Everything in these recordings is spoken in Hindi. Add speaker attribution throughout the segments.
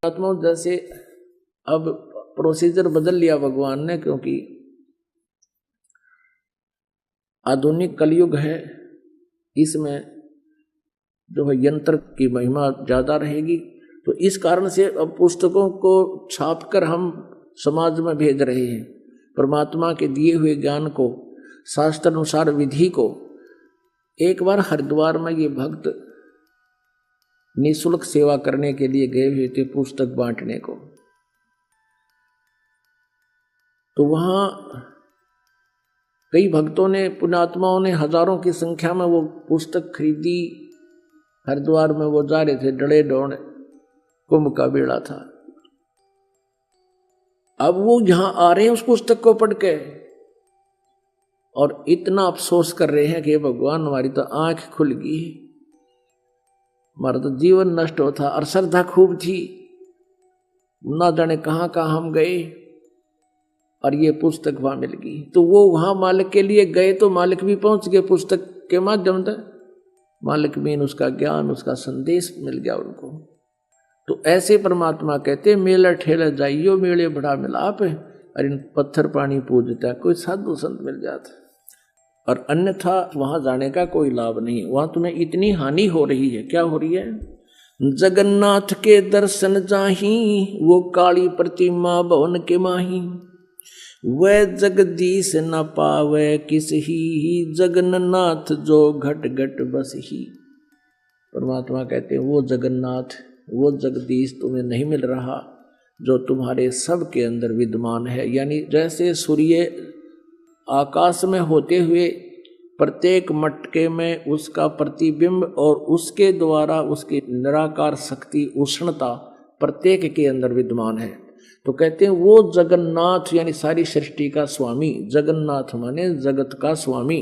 Speaker 1: आत्मा जैसे अब प्रोसीजर बदल लिया भगवान ने, क्योंकि आधुनिक कलयुग है, इसमें जो है यंत्र की महिमा ज्यादा रहेगी। तो इस कारण से अब पुस्तकों को छापकर हम समाज में भेज रहे हैं, परमात्मा के दिए हुए ज्ञान को, शास्त्र अनुसार विधि को। एक बार हरिद्वार में ये भक्त निःशुल्क सेवा करने के लिए गए हुए थे, पुस्तक बांटने को। तो वहां कई भक्तों ने, पुण्यात्माओं ने हजारों की संख्या में वो पुस्तक खरीदी। हरिद्वार में वो जा रहे थे, डड़े डोण कुंभ का बेड़ा था। अब वो यहां आ रहे हैं उस पुस्तक को पढ़ के, और इतना अफसोस कर रहे हैं कि भगवान हमारी तो आंख खुल गई, हमारा तो जीवन नष्ट होता, और श्रद्धा खूब थी, ना जाने कहां कहां हम गए और ये पुस्तक वहां मिल गई। तो वो वहां मालिक के लिए गए, तो मालिक भी पहुंच गए पुस्तक के माध्यम से। मालिक भी उसका ज्ञान, उसका संदेश मिल गया उनको। तो ऐसे परमात्मा कहते, मेला ठेला जाइयो मेले बड़ा मिलाप है, और इन पत्थर पानी पूजता कोई साधु संत मिल जाता, और अन्यथा वहां जाने का कोई लाभ नहीं। वहां तुम्हें इतनी हानि हो रही है। क्या हो रही है? जगन्नाथ के दर्शन जाही, वो काली प्रतिमा भवन के माही, वह जगदीश न पावे किस ही, जगन्नाथ जो घट घट बस ही। परमात्मा कहते हैं वो जगन्नाथ, वो जगदीश तुम्हें नहीं मिल रहा जो तुम्हारे सब के अंदर विद्यमान है। यानी जैसे सूर्य आकाश में होते हुए प्रत्येक मटके में उसका प्रतिबिंब और उसके द्वारा उसकी निराकार शक्ति, उष्णता प्रत्येक के अंदर विद्यमान है। तो कहते हैं वो जगन्नाथ यानी सारी सृष्टि का स्वामी, जगन्नाथ माने जगत का स्वामी,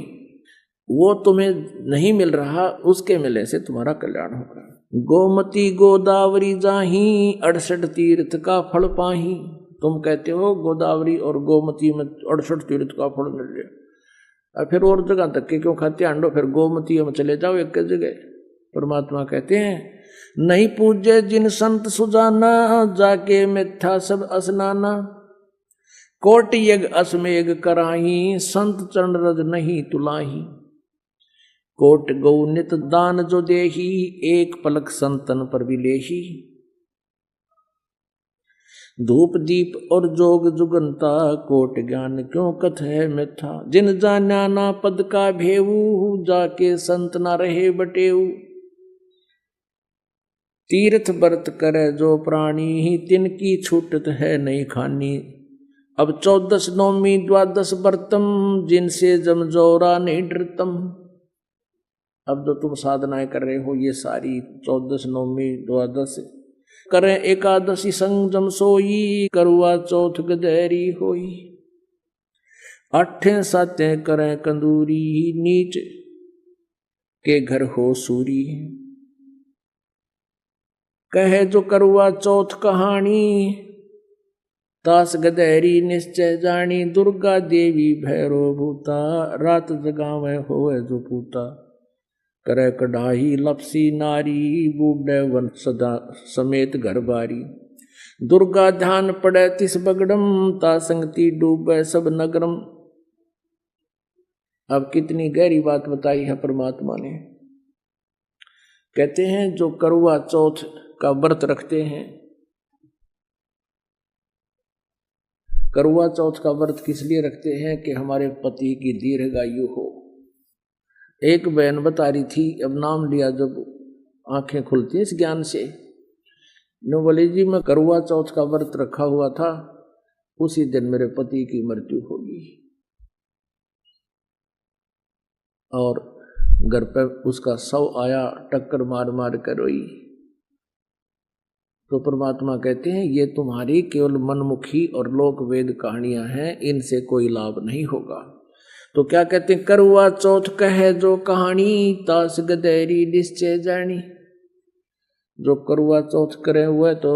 Speaker 1: वो तुम्हें नहीं मिल रहा, उसके मिलने से तुम्हारा कल्याण होगा। गोमती गोदावरी जाही, 68 तीर्थ का फल पाही। तुम कहते हो गोदावरी और गोमती में 68 तीर्थ का फल मिल जाए, और फिर और जगह तक के क्यों खाते आंडो, फिर गोमती में चले जाओ एक जगह। परमात्मा कहते हैं नहीं पूजे जिन संत सुजाना, जाके मिथ्या सब असनाना, कोट यज्ञ असमेघ कराही, संत चरण रज नहीं तुलाही, कोट गौ नित दान जो देही, एक पलक संतन पर विलेही, धूप दीप और जोग जुगंता, कोट ज्ञान क्यों कथ है मिथ्या, जिन जाना ना पद का भेऊ, जाके संत ना रहे बटेऊ, तीर्थ व्रत करे जो प्राणी, तिनकी छूटत है नहीं खानी, अब 14 नौमी 12 व्रतम, जिनसे जमजोरा नहीं डरतम। अब जो तुम साधनाएं कर रहे हो ये सारी 14 नौमी 12 करें, एकादशी संजम सोई, करुआ चौथ गदेरी होई, 8 सातें करें कंदूरी, नीच के घर हो सूरी, कहे जो करुआ चौथ कहानी, तास गदेरी निश्चय जानी, दुर्गा देवी भैरो भूता, रात जगावे होए जो पूता, करे कढ़ाई लपसी नारी, बूढ़े वन सदा समेत घर बारी, दुर्गा ध्यान पड़े तिस बगड़म, ता संगति डूबे सब नगरम। अब कितनी गहरी बात बताई है परमात्मा ने। कहते हैं जो करुआ चौथ का व्रत रखते हैं, करुआ चौथ का व्रत किस लिए रखते हैं कि हमारे पति की दीर्घायु हो। एक बहन बता रही थी, अब नाम लिया जब आंखें खुलती हैं इस ज्ञान से, नो बोले जी मैं करुआ चौथ का व्रत रखा हुआ था, उसी दिन मेरे पति की मृत्यु होगी, और घर पर उसका शव आया, टक्कर मार मार कर रोई। तो परमात्मा कहते हैं ये तुम्हारी केवल मनमुखी और लोक वेद कहानियां हैं, इनसे कोई लाभ नहीं होगा। तो क्या कहते हैं, करुआ चौथ कहे जो कहानी, तास गदेरी निश्चय जानी। जो करुआ चौथ करे हुए तो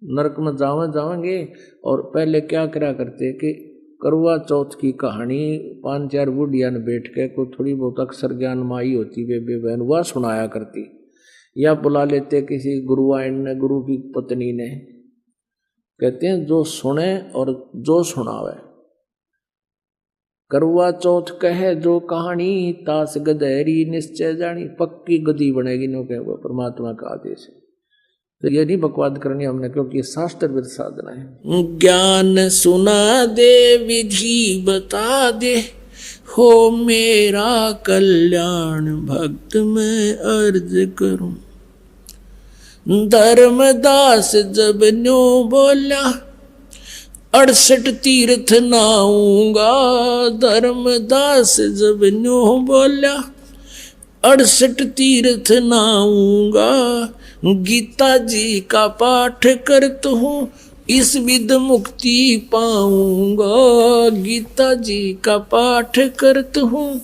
Speaker 1: नरक में जाएंगे। और पहले क्या करा करते कि करुआ चौथ की कहानी 5-4 बुढ़िया ने बैठ के, कोई थोड़ी बहुत अक्षर ज्ञान माई होती वे बहन, वह सुनाया करती, या बुला लेते किसी गुरुआइन ने, गुरु की पत्नी ने। कहते हैं जो सुने और जो सुनावे। करवा चौथ कहे जो कहानी, तास गधेरी निश्चय जानी। पक्की गदी बनेगी नो के परमात्मा का आदेश है। तो ये नहीं बकवाद करनी हमने, क्योंकि शास्त्र विद साधना है। ज्ञान सुना दे विधि बता दे, हो मेरा कल्याण भक्त मैं अर्ज करूं। धर्मदास जब न्यो बोला, 68 तीर्थ नाऊंगा। धर्मदास जब न्यो बोला, 68 तीर्थ नाऊंगा। गीता जी का पाठ करता हूँ, इस विद मुक्ति पाऊंगा। गीता जी का पाठ करता हूँ,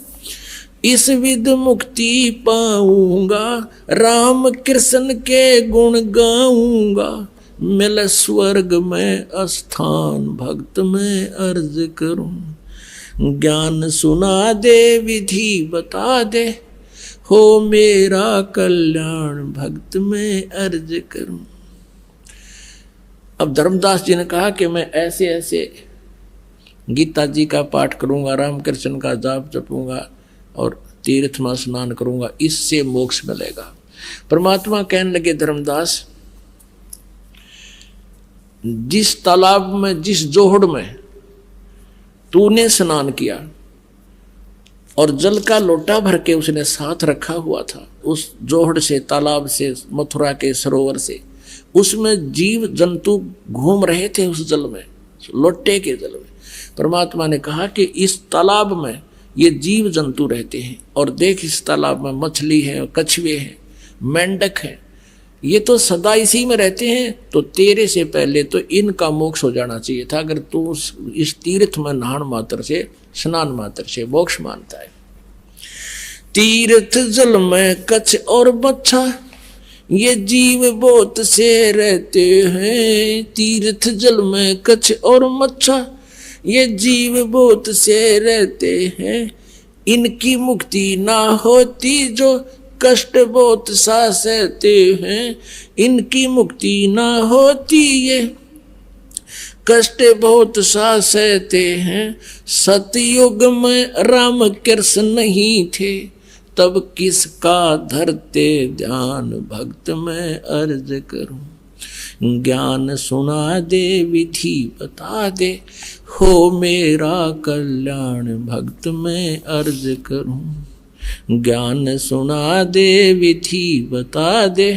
Speaker 1: इस विद मुक्ति पाऊंगा। राम कृष्ण के गुण गाऊंगा, मिल स्वर्ग में स्थान भक्त में अर्ज करूं। ज्ञान सुना दे विधि बता दे, हो मेरा कल्याण भक्त में अर्ज करूं। अब धर्मदास जी ने कहा कि मैं ऐसे ऐसे गीता जी का पाठ करूंगा, राम कृष्ण का जाप जपूंगा और तीर्थ में स्नान करूंगा, इससे मोक्ष मिलेगा। परमात्मा कहने लगे, धर्मदास जिस तालाब में, जिस जोहड़ में तूने स्नान किया और जल का लोटा भर के उसने साथ रखा हुआ था, उस जोहड़ से, तालाब से, मथुरा के सरोवर से, उसमें जीव जंतु घूम रहे थे उस जल में, लोटे के जल में। परमात्मा ने कहा कि इस तालाब में ये जीव जंतु रहते हैं, और देख इस तालाब में मछली है, कछुए हैं, मेंढक है, ये तो सदा इसी में रहते हैं। तो तेरे से पहले तो इनका मोक्ष हो जाना चाहिए था, अगर तू इस तीर्थ में नहान मात्र से, स्नान मात्र से मोक्ष मानता है। तीर्थ जल में कछ और बच्छा, ये जीव बहुत से रहते हैं। तीर्थ जल में कछ और मच्छा, ये जीव बहुत से रहते हैं। इनकी मुक्ति ना होती जो कष्ट बहुत सा सहते हैं। इनकी मुक्ति ना होती ये कष्ट बहुत सा सहते हैं। सतयुग में राम कृष्ण नहीं थे, तब किसका धरते ध्यान भक्त में अर्ज करूं। ज्ञान सुना दे विधि बता दे, हो मेरा कल्याण भक्त में अर्ज करूं। ज्ञान सुना दे विधि बता दे,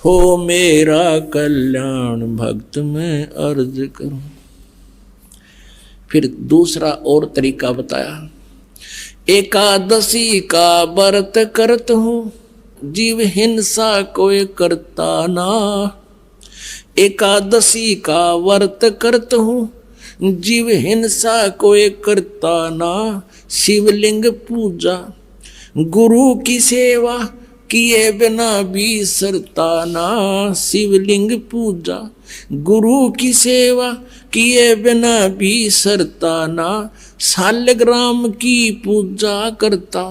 Speaker 1: हो मेरा कल्याण भक्त में अर्ज करूं। फिर दूसरा और तरीका बताया। एकादशी का व्रत करत हूँ, जीव हिंसा कोई करता ना। एकादशी का व्रत करत हूँ, जीव हिंसा कोई करता ना। शिवलिंग पूजा गुरु की सेवा किए बिना बिसरता ना। शिवलिंग पूजा गुरु की सेवा किए बिना बिसरता ना। शालिग्राम की पूजा करता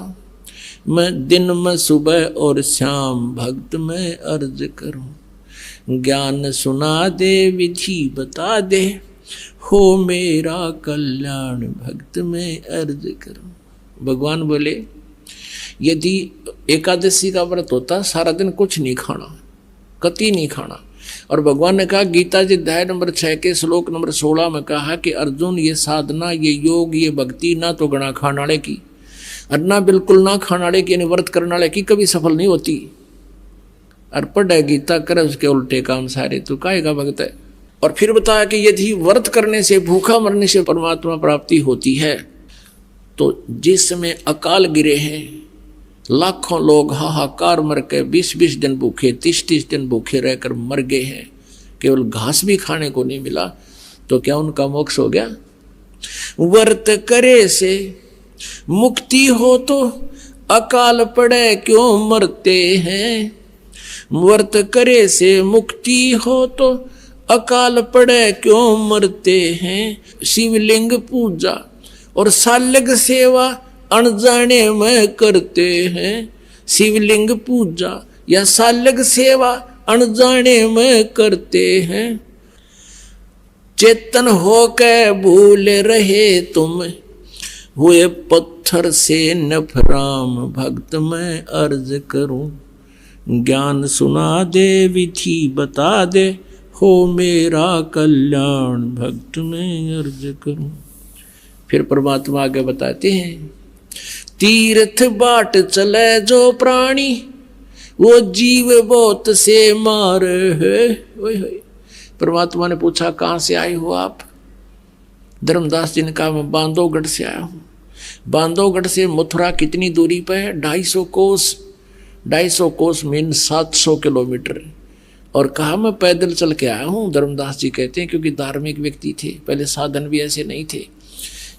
Speaker 1: मैं, दिन में सुबह और शाम भक्त में अर्ज करूं। ज्ञान सुना दे विधि बता दे, हो मेरा कल्याण भक्त में अर्ज करूं। भगवान बोले यदि एकादशी का व्रत होता, सारा दिन कुछ नहीं खाना, कति नहीं खाना। और भगवान ने कहा, गीता जी अध्याय नंबर 6 के श्लोक नंबर 16 में कहा कि अर्जुन ये साधना, ये योग, ये भक्ति ना तो गणा खानाड़े की और ना बिल्कुल ना खानाड़े की, यानी व्रत करनाड़े की कभी सफल नहीं होती। और पढ़े गीता करे उसके उल्टे काम सारे, तो काहेगा भक्त है। और फिर बताया कि यदि व्रत करने से, भूखा मरने से परमात्मा प्राप्ति होती है, तो जिस समय अकाल गिरे हैं, लाखों लोग हाहाकार मर के 20-20 दिन भूखे, 30-30 दिन भूखे रहकर मर गए हैं, केवल घास भी खाने को नहीं मिला, तो क्या उनका मोक्ष हो गया? व्रत करे से मुक्ति हो तो अकाल पड़े क्यों मरते हैं। व्रत करे से मुक्ति हो तो अकाल पड़े क्यों मरते हैं। शिवलिंग पूजा और शालिग सेवा अनजाने में करते हैं। शिवलिंग पूजा या सालग सेवा अनजाने में करते हैं। चेतन होकर भूल रहे तुम, हुए पत्थर से नफराम। भक्त मैं अर्ज करूं, ज्ञान सुना दे, विधि बता दे, हो मेरा कल्याण। भक्त मैं अर्ज करूं। फिर परमात्मा आगे बताते हैं, तीर्थ बाट चले जो प्राणी, वो जीव बहुत से मार है। परमात्मा ने पूछा, कहाँ से आए हो आप? धर्मदास जी ने कहा, मैं बांधवगढ़ से आया हूँ। बांधवगढ़ से मथुरा कितनी दूरी पर है? 250 कोस। 250 कोस मीन 700 किलोमीटर। और कहा, मैं पैदल चल के आया हूँ। धर्मदास जी कहते हैं, क्योंकि धार्मिक व्यक्ति थे, पहले साधन भी ऐसे नहीं थे।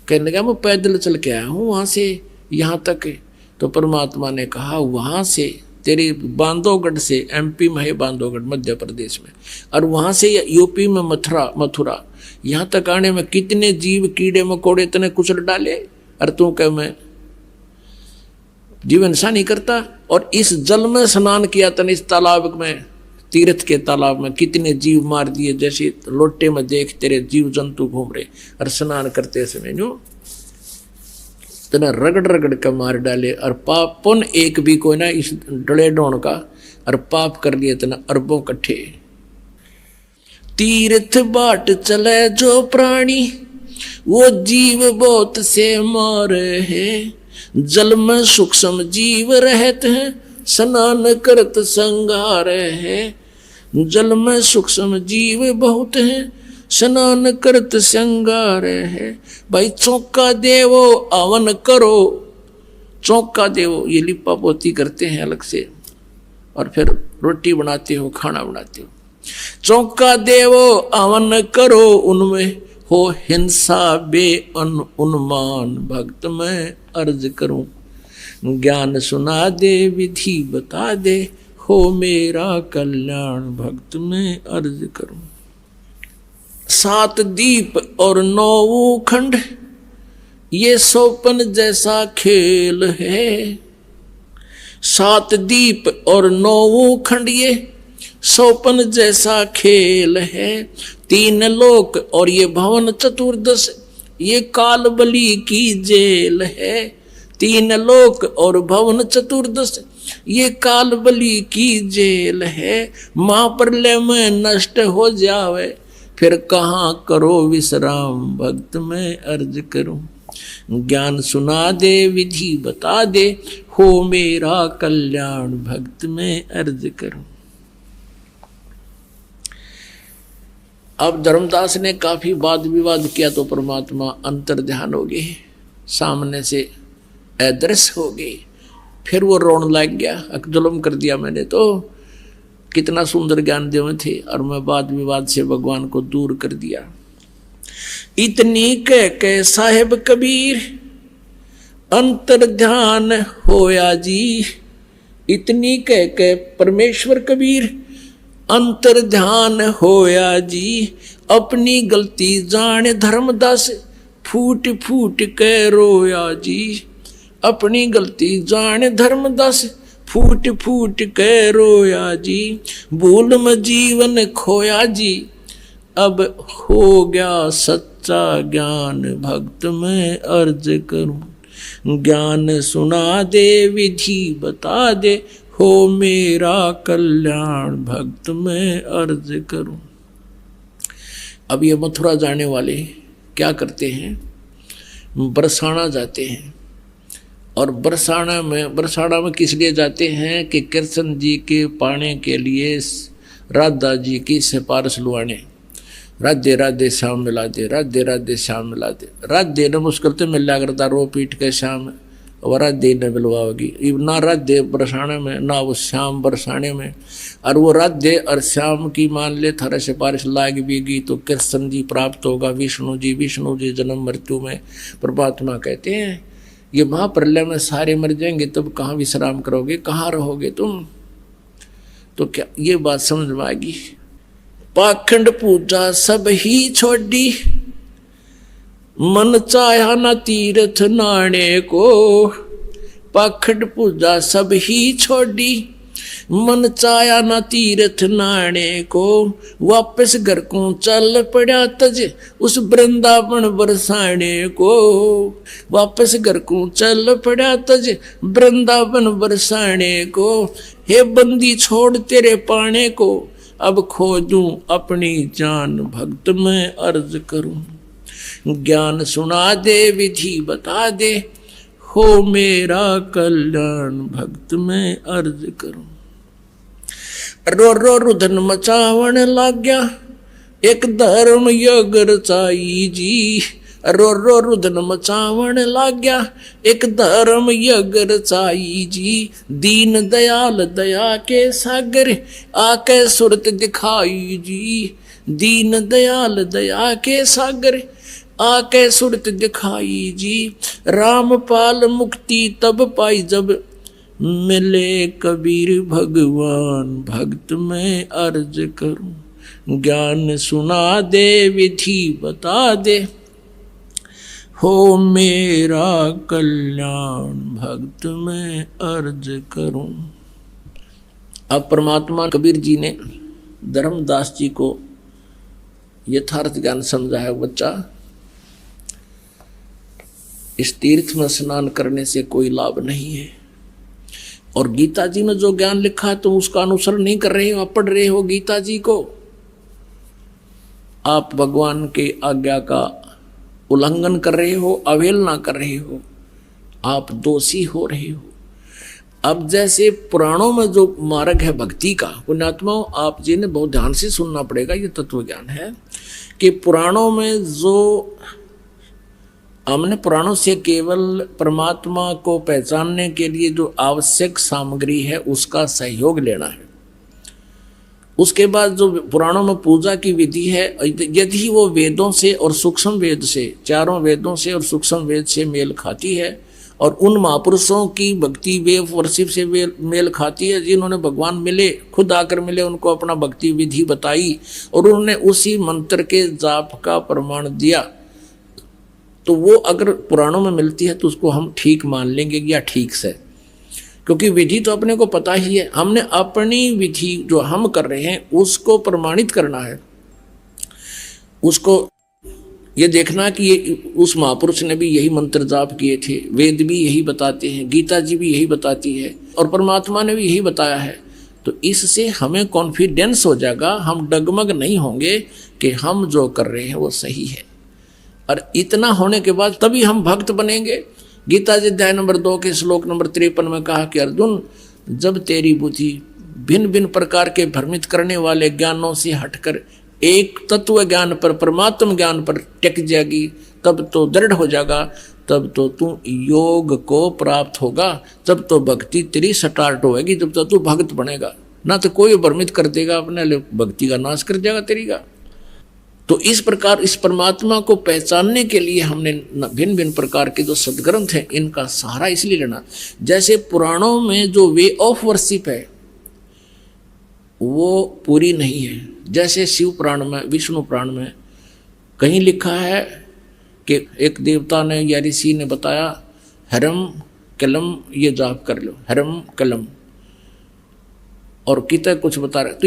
Speaker 1: कहने लगा, मैं पैदल चल के आया हूँ वहाँ से यहाँ तक। तो परमात्मा ने कहा, वहाँ से तेरे बांधवगढ़ से, MP में है बांधवगढ़ मध्य प्रदेश में, और वहाँ से UP में मथुरा, यहाँ तक आने में कितने जीव कीड़े मकोड़े तने कुचल डाले, और तू कह मैं जीवन सा नहीं करता। और इस जल में स्नान किया तने, इस तालाब में, तीर्थ के तालाब में कितने जीव मार दिए। जैसे लोटे में देख तेरे जीव जंतु घूम रहे, और स्नान करते समय जो तना रगड़ रगड़ कर मार डाले। और पाप पुन एक भी कोई ना इस डले डोन का, और पाप कर लिए तना अरबों कट्ठे। तीर्थ बाट चले जो प्राणी, वो जीव बहुत से मार है। जल में सूक्ष्म जीव रहते हैं, स्नान करत संगार है। जल में सूक्ष्म जीव बहुत हैं, स्नान करत संगार है। भाई चौका देवो अवन करो, चौका देवो, ये लिपा पोती करते हैं अलग से, और फिर रोटी बनाते हो, खाना बनाते हो। चौका देवो अवन करो, उनमें हो हिंसा बे उन्मान। भक्त मैं अर्ज करूं, ज्ञान सुना दे, विधि बता दे, हो मेरा कल्याण। भक्त मैं अर्ज करूं। 7 दीप और 9 खंड, ये सोपन जैसा खेल है। 7 दीप और 9 खंड, ये सोपन जैसा खेल है। 3 लोक और ये भवन चतुर्दश, ये काल बलि की जेल है। 3 लोक और भवन चतुर्दश, ये काल बलि की जेल है। महाप्रलय में नष्ट हो जावे, फिर कहाँ करो विश्राम। भक्त मैं अर्ज करूं, ज्ञान सुना दे, विधि बता दे, हो मेरा कल्याण। भक्त मैं अर्ज करूं। अब धर्मदास ने काफी वाद विवाद किया, तो परमात्मा अंतर ध्यान हो गए, सामने से अदृश्य हो गए। फिर वो रोने लग गया, जुल्म कर दिया मैंने तो, कितना सुंदर ज्ञान देव थे, और मैं वाद विवाद से भगवान को दूर कर दिया। इतनी कह के साहेब कबीर अंतर ध्यान होया जी। इतनी कह के परमेश्वर कबीर अंतर ध्यान होया जी। अपनी गलती जाने धर्मदास, फूट फूट के रोया जी। अपनी गलती जाने धर्मदास, फूट फूट के रोया जी। भूल में जीवन खोया जी, अब हो गया सच्चा ज्ञान। भक्त मैं अर्ज करूं, ज्ञान सुना दे, विधि बता दे, हो मेरा कल्याण। भक्त मैं अर्ज करूं। अब ये मथुरा जाने वाले क्या करते हैं, बरसाना जाते हैं। और बरसाना में किस लिए जाते हैं कि कृष्ण जी के पाने के लिए राधा जी की सिफारिश लुआने। राधे राधे श्याम मिला दे, राधे राधे श्याम मिला दे। राधे ने मुश्किल तो मिल लिया करता, रो पीट के श्याम, और राधे ने मिलवाओगी। ना राधे बरसाने में, ना वो श्याम बरसाने में। और वो राधे और श्याम की मान ले थारा सिफारिश लाग भी तो कृष्ण जी प्राप्त होगा, विष्णु जी जन्म मृत्यु में। परमात्मा कहते हैं ये महाप्रलय में सारे मर जाएंगे, तब कहाँ विश्राम करोगे, कहाँ रहोगे तुम। तो क्या ये बात समझ में आएगी। पाखंड पूजा सब ही छोड़ी, मन चाहा न तीर्थ नाने को। पाखंड पूजा सब ही छोड़ी, मन चाया ना तीर्थ नाने को, वापस घर को चल पड़ा तज उस वृंदावन बरसाने को। वापस घर को चल पड़ा तज वृंदावन बरसाने को। हे बंदी छोड़ तेरे पाने को, अब खोजूं अपनी जान भक्त में अर्ज करूं। ज्ञान सुना दे विधि बता दे, हो मेरा कल्याण भक्त में अर्ज करूं। रो रो रुदन मचावन लाग गया, एक धर्म यज्ञ रचाई जी। रो रो रुदन मचावन लाग गया, एक धर्म यज्ञ रचाई जी। दीन दयाल दया के सागर, आके सुरत दिखाई जी। दीन दयाल दया के सागर, आके सुरत दिखाई जी। रामपाल मुक्ति तब पाई जब, मिले कबीर भगवान भक्त में अर्ज करूं। ज्ञान सुना दे विधि बता दे, हो मेरा कल्याण भक्त में अर्ज करूं। अब परमात्मा कबीर जी ने धर्मदास जी को यथार्थ ज्ञान समझाया। बच्चा, इस तीर्थ में स्नान करने से कोई लाभ नहीं है, और गीता जी में जो ज्ञान लिखा है तुम उसका अनुसरण नहीं कर रहे हो, आप पढ़ रहे हो गीता जी को, आप भगवान के आज्ञा का उल्लंघन कर रहे हो, अवहेलना कर रहे हो, आप दोषी हो रहे हो। अब जैसे पुराणों में जो मार्ग है भक्ति का, पुण्यात्माओं आप जी ने बहुत ध्यान से सुनना पड़ेगा, ये तत्व ज्ञान है कि पुराणों में जो हमने पुराणों से केवल परमात्मा को पहचानने के लिए जो आवश्यक सामग्री है उसका सहयोग लेना है। उसके बाद जो पुराणों में पूजा की विधि है, यदि वो वेदों से और सूक्ष्म वेद से, चारों वेदों से और सूक्ष्म वेद से मेल खाती है, और उन महापुरुषों की भक्ति वेव वर्षिप से मेल खाती है जिन्होंने भगवान मिले, खुद आकर मिले, उनको अपना भक्ति विधि बताई और उन्होंने उसी मंत्र के जाप का प्रमाण दिया, तो वो अगर पुराणों में मिलती है तो उसको हम ठीक मान लेंगे या ठीक से, क्योंकि विधि तो अपने को पता ही है। हमने अपनी विधि जो हम कर रहे हैं उसको प्रमाणित करना है, उसको ये देखना कि ये उस महापुरुष ने भी यही मंत्र जाप किए थे, वेद भी यही बताते हैं, गीता जी भी यही बताती है और परमात्मा ने भी यही बताया है। तो इससे हमें कॉन्फिडेंस हो जाएगा, हम डगमग नहीं होंगे कि हम जो कर रहे हैं वो सही है। और इतना होने के बाद तभी हम भक्त बनेंगे। गीता जी अध्याय नंबर 2 के श्लोक नंबर 53 में कहा कि अर्जुन, जब तेरी बुद्धि भिन्न भिन्न प्रकार के भ्रमित करने वाले ज्ञानों से हटकर एक तत्व ज्ञान पर, परमात्म ज्ञान पर टिक जाएगी, तब तो दृढ़ हो जाएगा, तब तो तू योग को प्राप्त होगा, तब तो भक्ति तेरी स्टार्ट होगी, जब तो तू भक्त बनेगा। ना तो कोई भ्रमित कर देगा, अपने लिए भक्ति का नाश कर जाएगा तेरी का। तो इस प्रकार इस परमात्मा को पहचानने के लिए हमने भिन्न भिन्न प्रकार के जो सदग्रंथ हैं इनका सहारा इसलिए लेना। जैसे पुराणों में जो वे ऑफ वर्शिप है वो पूरी नहीं है। जैसे शिव पुराण में, विष्णु पुराण में कहीं लिखा है कि एक देवता ने या ऋषि ने बताया, हरम कलम ये जाप कर लो, हरम कलम, और कितना कुछ बता रहे। तो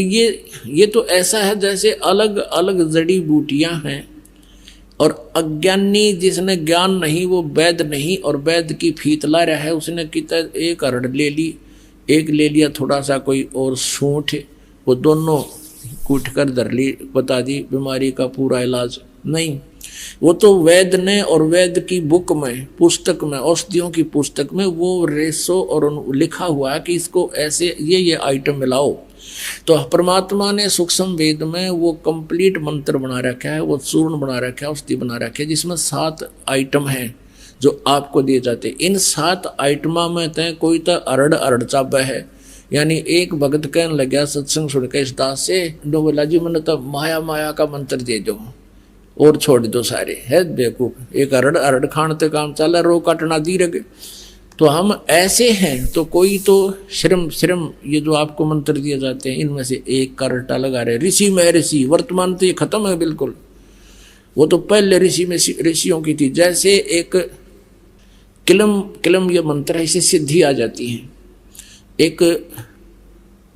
Speaker 1: ये तो ऐसा है जैसे अलग अलग जड़ी बूटियां हैं, और अज्ञानी जिसने ज्ञान नहीं वो वैद्य नहीं, और वैद्य की फीत ला रहा है, उसने कितना एक हरड़ ले ली, एक ले लिया थोड़ा सा कोई और सूंठ, वो दोनों कूट कर धर ली, बता दी बीमारी का पूरा इलाज नहीं। वो तो वैद्य ने, और वैद्य की बुक में, पुस्तक में, औषधियों की पुस्तक में वो रेसो और लिखा हुआ है कि इसको ऐसे ये आइटम मिलाओ। तो परमात्मा ने सूक्ष्म वेद में वो कंप्लीट मंत्र बना रखा है, वो चूर्ण बना रखा है, औषधि बना रखा है, जिसमें 7 आइटम हैं जो आपको दिए जाते। इन 7 आइटमा में तय कोई तो अरड़ चाबा है, यानी एक भगत कहने लगा सत्संग सुन के इस दास से, बोला जी मैंने तो माया का मंत्र दे दो और छोड़ दो सारे, है बेवकूफ, एक अरड़ खान ते काम चला, रो काटना दी रगे। तो हम ऐसे हैं, तो कोई तो श्रम ये जो आपको मंत्र दिए जाते हैं इनमें से एक का रट्टा लगा रहे। ऋषि में ऋषि, वर्तमान तो ये खत्म है बिल्कुल, वो तो पहले ऋषियों की थी। जैसे एक किलम ये मंत्र है, इससे सिद्धि आ जाती है। एक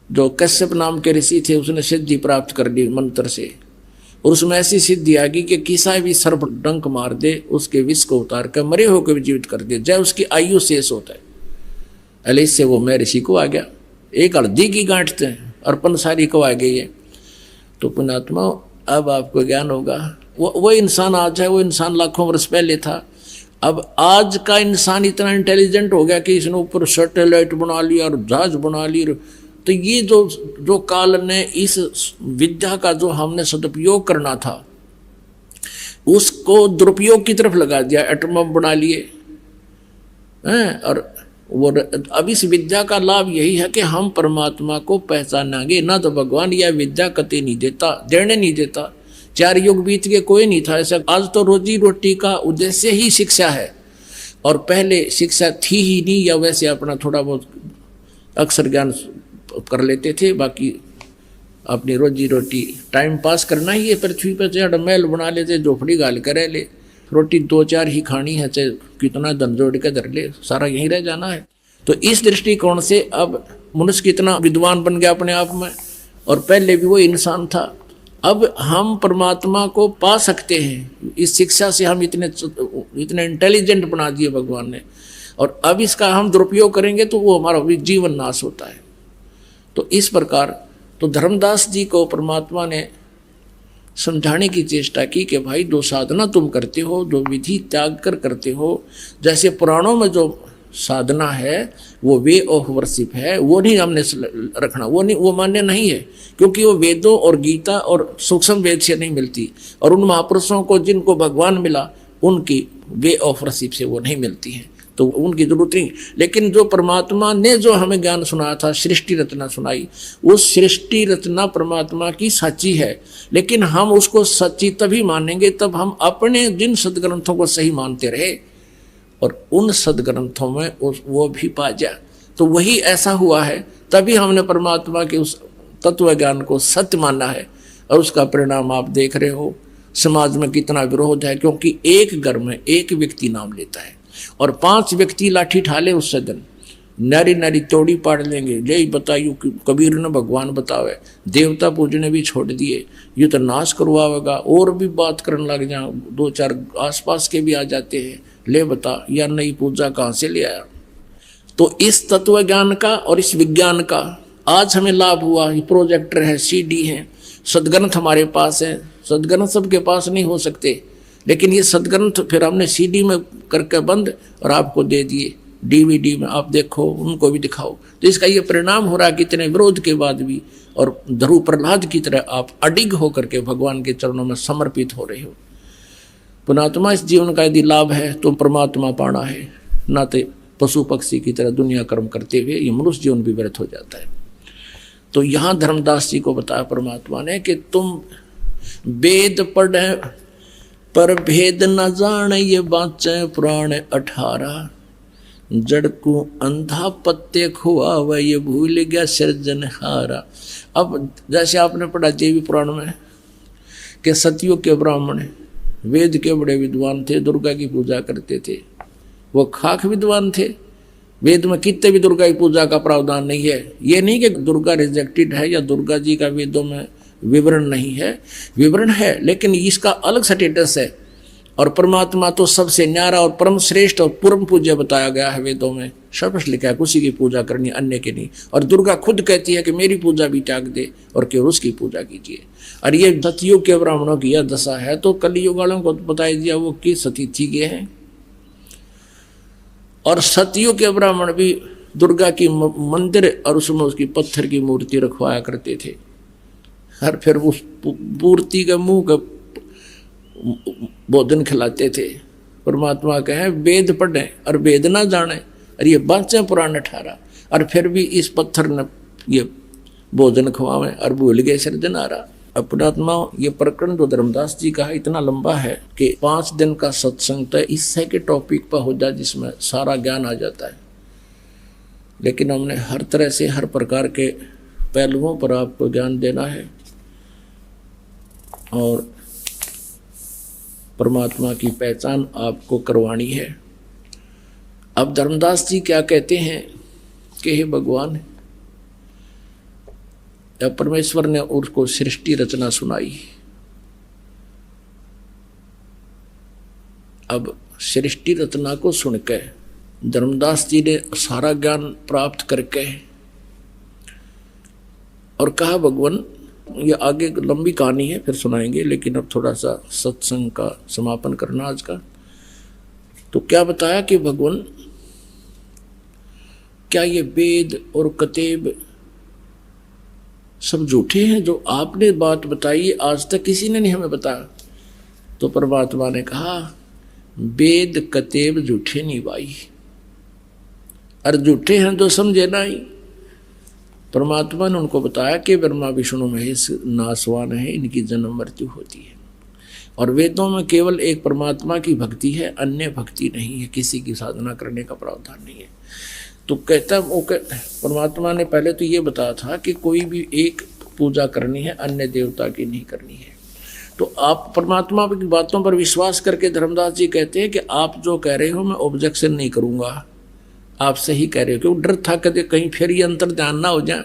Speaker 1: जो कश्यप नाम के ऋषि थे उसने सिद्धि प्राप्त कर ली मंत्र से, और उसमें ऐसी सिद्धि आ गई कि किसा भी सर्प डंक मार दे उसके विष को उतार कर मरे होकर भी जीवित कर दे, जब उसकी आयु शेष होता है। अले इससे वो मैं ऋषि को आ गया, एक हल्दी की गांठ थे और पंसारी को आ गई है। तो पुण्यात्मा अब आपको ज्ञान होगा, वो इंसान आज है, वो इंसान लाखों वर्ष पहले था। अब आज का इंसान इतना इंटेलिजेंट हो गया कि इसने ऊपर सैटेलाइट बना लिया और जहाज बना लिया। तो ये जो काल ने इस विद्या का जो हमने सदुपयोग करना था उसको दुरुपयोग की तरफ लगा दिया, एटम बम बना लिए हैं। और वो अब इस विद्या का लाभ यही है कि हम परमात्मा को पहचानेंगे ना, तो भगवान यह विद्या कति नहीं देता, देने नहीं देता। 4 युग बीत के कोई नहीं था ऐसा। आज तो रोजी रोटी का उद्देश्य ही शिक्षा है, और पहले शिक्षा थी ही नहीं, या वैसे अपना थोड़ा बहुत अक्षर ज्ञान कर लेते थे, बाकी अपनी रोजी रोटी टाइम पास करना ही है। पृथ्वी पर चाहे महल बना लेते, झोपड़ी गाल कर रह ले, रोटी 2-4 ही खानी है, चाहे कितना धन जोड़ के धर ले, सारा यहीं रह जाना है। तो इस दृष्टिकोण से अब मनुष्य कितना विद्वान बन गया अपने आप में, और पहले भी वो इंसान था। अब हम परमात्मा को पा सकते हैं, इस शिक्षा से हम इतने इंटेलिजेंट बना दिए भगवान ने, और अब इसका हम दुरुपयोग करेंगे तो वो हमारा जीवन नाश होता है। तो इस प्रकार तो धर्मदास जी को परमात्मा ने समझाने की चेष्टा की कि भाई जो साधना तुम करते हो, जो विधि त्याग कर करते हो, जैसे पुराणों में जो साधना है वो वे ऑफ वर्शिप है, वो नहीं हमने रखना, वो मान्य नहीं है, क्योंकि वो वेदों और गीता और सूक्ष्म वेद से नहीं मिलती, और उन महापुरुषों को जिनको भगवान मिला उनकी वे ऑफ वर्शिप से वो नहीं मिलती है, तो उनकी जरूरत नहीं। लेकिन जो परमात्मा ने जो हमें ज्ञान सुनाया था, सृष्टि रचना सुनाई, उस सृष्टि रचना परमात्मा की सच्ची है, लेकिन हम उसको सच्ची तभी मानेंगे तब हम अपने जिन सदग्रंथों को सही मानते रहे और उन सदग्रंथों में वो भी पा जाए। तो वही ऐसा हुआ है, तभी हमने परमात्मा के उस तत्व ज्ञान को सत्य माना है, और उसका परिणाम आप देख रहे हो। समाज में कितना विरोध है, क्योंकि एक घर में एक व्यक्ति नाम लेता है और 5 व्यक्ति लाठी ठाले उससे दिन नारी नारी तोड़ी पाड़ लेंगे। यही बताइयो कि कबीर ने भगवान बतावे, देवता पूजने भी छोड़ दिए, ये तो नाश करवाएगा। और भी बात करने लग जाए, 2-4 आसपास के भी आ जाते हैं, ले बता यार नई पूजा कहाँ से ले आया। तो इस तत्व ज्ञान का और इस विज्ञान का आज हमें लाभ हुआ। ये प्रोजेक्टर है, CD है, सदग्रंथ हमारे पास है। सदग्रंथ सबके पास नहीं हो सकते, लेकिन ये सदग्रंथ फिर हमने CD में करके बंद और आपको दे दिए, DVD में आप देखो, उनको भी दिखाओ। तो इसका ये परिणाम हो रहा है, कितने विरोध के बाद भी, और ध्रुव प्रहलाद की तरह आप अडिग होकर के भगवान के चरणों में समर्पित हो रहे हो। पुणात्मा इस जीवन का यदि लाभ है तो परमात्मा पाना है, ना तो पशु पक्षी की तरह दुनिया कर्म करते हुए ये मनुष्य जीवन भी व्यर्थ हो जाता है। तो यहाँ धर्मदास जी को बताया परमात्मा ने कि तुम वेद पढ़े पर भेद न जाने, ये बाँचे पुराण 18। जड़ को अंधा पत्ते खुआवे, ये भूल गया सृजनहारा। अब जैसे आपने पढ़ा देवी पुराण में कि सतयुग के ब्राह्मण वेद के बड़े विद्वान थे, दुर्गा की पूजा करते थे, वो खाक विद्वान थे। वेद में कितने भी दुर्गा की पूजा का प्रावधान नहीं है। ये नहीं कि दुर्गा रिजेक्टेड है या दुर्गा जी का वेदों में विवरण नहीं है, विवरण है, लेकिन इसका अलग स्टेटस है। और परमात्मा तो सबसे न्यारा और परम श्रेष्ठ और परम पूज्य बताया गया है वेदों में, सर्वश्रेष्ठ लिखा है, उसी की पूजा करनी, अन्य की नहीं। और दुर्गा खुद कहती है कि मेरी पूजा भी त्याग दे और केवल उसकी पूजा कीजिए। और ये सतयुग के ब्राह्मणों की यह दशा है, तो कलयुग वालों को बताया दिया वो किस तिथि के हैं। और सतयुग के ब्राह्मण भी दुर्गा की मंदिर और उसमें उसकी पत्थर की मूर्ति रखवाया करते थे, और फिर उस मूर्ति के मुंह का भोजन खिलाते थे। परमात्मा कहे वेद पढ़े और वेद ना जाने, और ये बाँचे पुराण 18, और फिर भी इस पत्थर ने ये भोजन खवावे और भूल गए सृजनहारा। अपनात्मा ये प्रकरण जो धर्मदास जी का है इतना लंबा है कि 5 दिन का सत्संग तो इससे के टॉपिक पर हो जाए जिसमें सारा ज्ञान आ जाता है। लेकिन हमने हर तरह से हर प्रकार के पहलुओं पर आपको ज्ञान देना है और परमात्मा की पहचान आपको करवानी है। अब धर्मदास जी क्या कहते हैं कि हे भगवान, परमेश्वर ने उसको सृष्टि रचना सुनाई। अब सृष्टि रचना को सुनकर धर्मदास जी ने सारा ज्ञान प्राप्त करके और कहा भगवान, ये आगे लंबी कहानी है, फिर सुनाएंगे, लेकिन अब थोड़ा सा सत्संग का समापन करना आज का। तो क्या बताया कि भगवान, क्या ये वेद और कतेब सब झूठे हैं? जो आपने बात बताई आज तक किसी ने नहीं हमें बताया। तो परमात्मा ने कहा, वेद कतेब झूठे नहीं भाई, और झूठे हैं जो समझे नहीं। परमात्मा ने उनको बताया कि ब्रह्मा विष्णु महेश नासवान है, इनकी जन्म मृत्यु होती है, और वेदों में केवल एक परमात्मा की भक्ति है, अन्य भक्ति नहीं है, किसी की साधना करने का प्रावधान नहीं है। तो कहता परमात्मा ने पहले तो ये बताया था कि कोई भी एक पूजा करनी है, अन्य देवता की नहीं करनी है। तो आप परमात्मा की बातों पर विश्वास करके धर्मदास जी कहते हैं कि आप जो कह रहे हो मैं ऑब्जेक्शन नहीं करूंगा, आप सही कह रहे हो, क्योंकि डर था कदे कहीं फिर ये अंतर ध्यान ना हो जाए।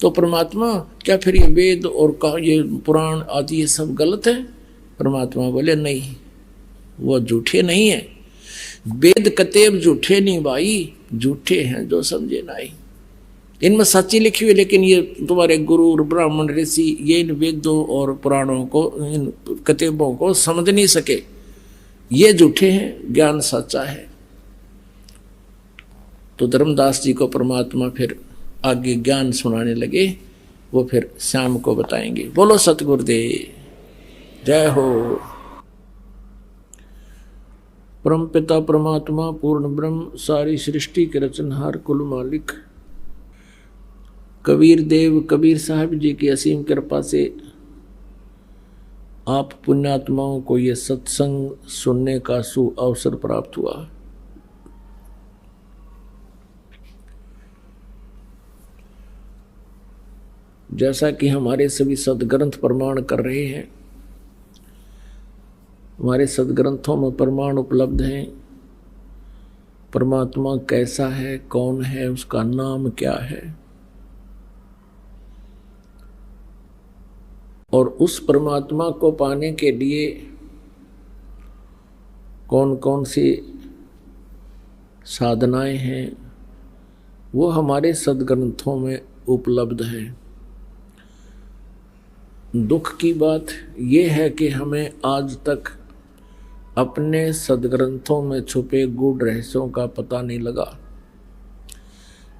Speaker 1: तो परमात्मा, क्या फिर ये वेद और ये पुराण आदि ये सब गलत है? परमात्मा बोले नहीं, वो झूठे नहीं है। वेद कतेब झूठे नहीं भाई, झूठे हैं जो समझे नहीं। इनमें सच्ची लिखी हुई, लेकिन ये तुम्हारे गुरु और ब्राह्मण ऋषि ये इन वेदों और पुराणों को, इन कतेबों को समझ नहीं सके, ये झूठे हैं, ज्ञान सच्चा है। तो धर्मदास जी को परमात्मा फिर आगे ज्ञान सुनाने लगे, वो फिर शाम को बताएंगे। बोलो सतगुरुदेव, जय हो। परम पिता परमात्मा पूर्ण ब्रह्म, सारी सृष्टि के रचनहार, कुल मालिक कबीर देव कबीर साहब जी की असीम कृपा से आप पुण्यात्माओं को ये सत्संग सुनने का सुअवसर प्राप्त हुआ। जैसा कि हमारे सभी सदग्रंथ प्रमाण कर रहे हैं, हमारे सदग्रंथों में प्रमाण उपलब्ध हैं। परमात्मा कैसा है, कौन है, उसका नाम क्या है, और उस परमात्मा को पाने के लिए कौन कौन सी साधनाएं हैं, वो हमारे सदग्रंथों में उपलब्ध है। दुख की बात यह है कि हमें आज तक अपने सदग्रंथों में छुपे गूढ़ रहस्यों का पता नहीं लगा।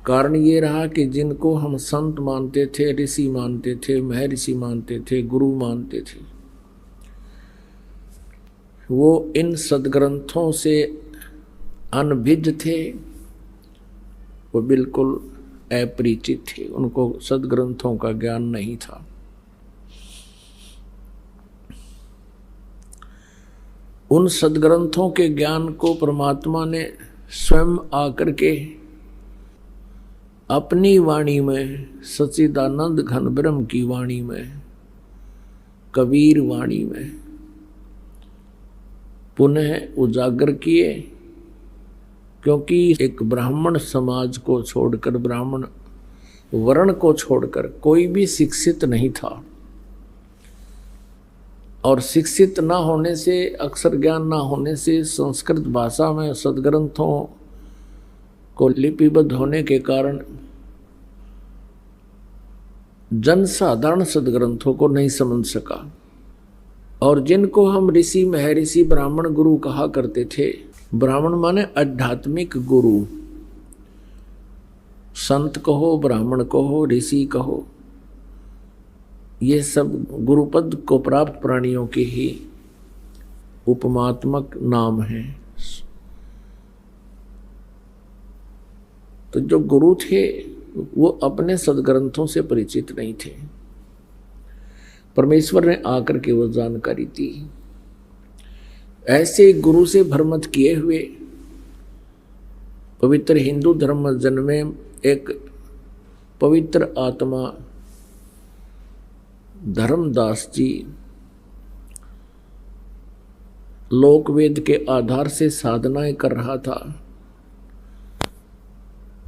Speaker 1: कारण ये रहा कि जिनको हम संत मानते थे, ऋषि मानते थे, महर्षि मानते थे, गुरु मानते थे, वो इन सदग्रंथों से अनभिज्ञ थे, वो बिल्कुल अपरिचित थे, उनको सदग्रंथों का ज्ञान नहीं था। उन सदग्रंथों के ज्ञान को परमात्मा ने स्वयं आकर के अपनी वाणी में, सच्चिदानंद घन ब्रह्म की वाणी में, कबीर वाणी में पुनः उजागर किए। क्योंकि एक ब्राह्मण समाज को छोड़कर, ब्राह्मण वर्ण को छोड़कर कोई भी शिक्षित नहीं था, और शिक्षित ना होने से, अक्षर ज्ञान ना होने से, संस्कृत भाषा में सदग्रंथों को लिपिबद्ध होने के कारण जनसाधारण सदग्रंथों को नहीं समझ सका। और जिनको हम ऋषि महर्षि ब्राह्मण गुरु कहा करते थे, ब्राह्मण माने आध्यात्मिक गुरु, संत कहो, ब्राह्मण कहो, ऋषि कहो, ये सब गुरुपद को प्राप्त प्राणियों के ही उपमात्मक नाम हैं। तो जो गुरु थे वो अपने सदग्रंथों से परिचित नहीं थे। परमेश्वर ने आकर के वो जानकारी दी। ऐसे गुरु से भ्रमित किए हुए पवित्र हिंदू धर्म में जन्मे एक पवित्र आत्मा धर्मदास जी लोकवेद के आधार से साधनाएं कर रहा था।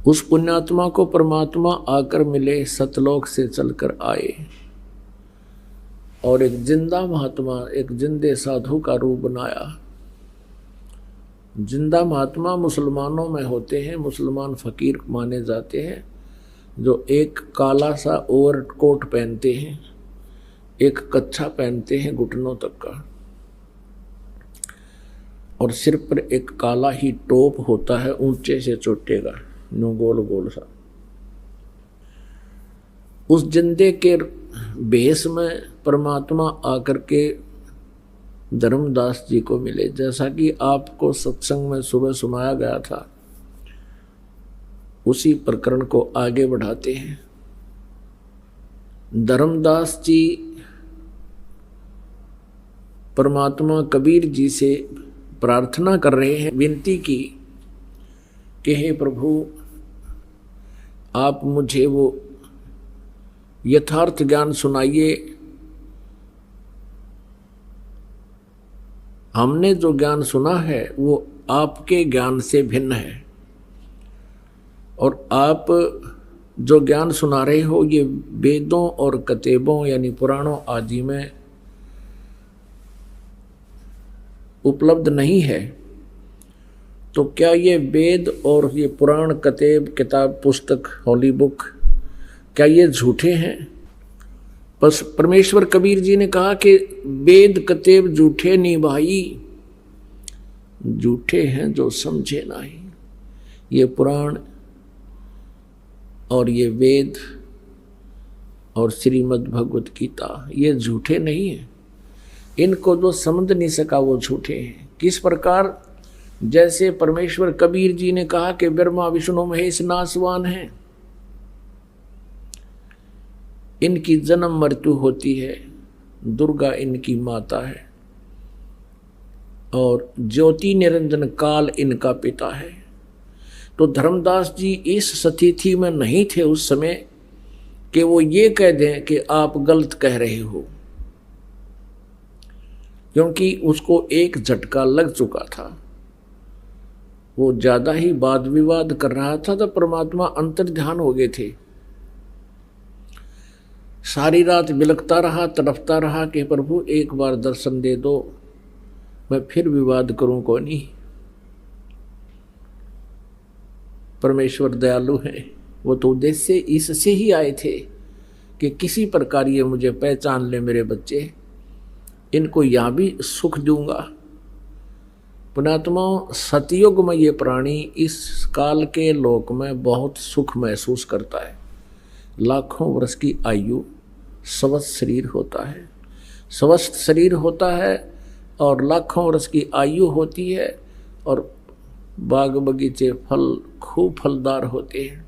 Speaker 1: उस पुण्यात्मा को परमात्मा आकर मिले, सतलोक से चलकर आए और एक जिंदा महात्मा, एक जिंदे साधु का रूप बनाया। जिंदा महात्मा मुसलमानों में होते हैं, मुसलमान फकीर माने जाते हैं, जो एक काला सा ओवरकोट पहनते हैं, एक कच्छा पहनते हैं घुटनों तक का, और सिर पर एक काला ही टोप होता है ऊंचे से चोटे का, नो गोल गोल सा। उस जिंदे के भेष में परमात्मा आकर के धर्मदास जी को मिले, जैसा कि आपको सत्संग में सुबह सुनाया गया था। उसी प्रकरण को आगे बढ़ाते हैं। धर्मदास जी परमात्मा कबीर जी से प्रार्थना कर रहे हैं, विनती की कि हे प्रभु, आप मुझे वो यथार्थ ज्ञान सुनाइए। हमने जो ज्ञान सुना है वो आपके ज्ञान से भिन्न है, और आप जो ज्ञान सुना रहे हो ये वेदों और कतेबों यानी पुराणों आदि में उपलब्ध नहीं है। तो क्या ये वेद और ये पुराण, कतेब, किताब, पुस्तक, होली बुक, क्या ये झूठे हैं? बस परमेश्वर कबीर जी ने कहा कि वेद कतेब झूठे नहीं भाई, झूठे हैं जो समझे नहीं। ये पुराण और ये वेद और श्रीमद् भगवत गीता ये झूठे नहीं हैं। इनको जो समझ नहीं सका वो झूठे हैं। किस प्रकार? जैसे परमेश्वर कबीर जी ने कहा कि ब्रह्मा विष्णु महेश नासवान हैं, इनकी जन्म मृत्यु होती है, दुर्गा इनकी माता है और ज्योति निरंजन काल इनका पिता है। तो धर्मदास जी इस स्थिति में नहीं थे उस समय कि वो ये कह दें कि आप गलत कह रहे हो, क्योंकि उसको एक झटका लग चुका था। वो ज्यादा ही वाद विवाद कर रहा था, तो परमात्मा अंतर्ध्यान हो गए थे। सारी रात बिलखता रहा, तड़पता रहा कि प्रभु एक बार दर्शन दे दो, मैं फिर विवाद करूं को नहीं। परमेश्वर दयालु है, वो तो उद्देश्य से इससे ही आए थे कि किसी प्रकार ये मुझे पहचान ले मेरे बच्चे, इनको यहाँ भी सुख दूंगा। पुण्यात्माओं, सतयुग में ये प्राणी इस काल के लोक में बहुत सुख महसूस करता है। लाखों वर्ष की आयु, स्वस्थ शरीर होता है, स्वस्थ शरीर होता है और लाखों वर्ष की आयु होती है, और बाग बगीचे फल खूब फलदार होते हैं।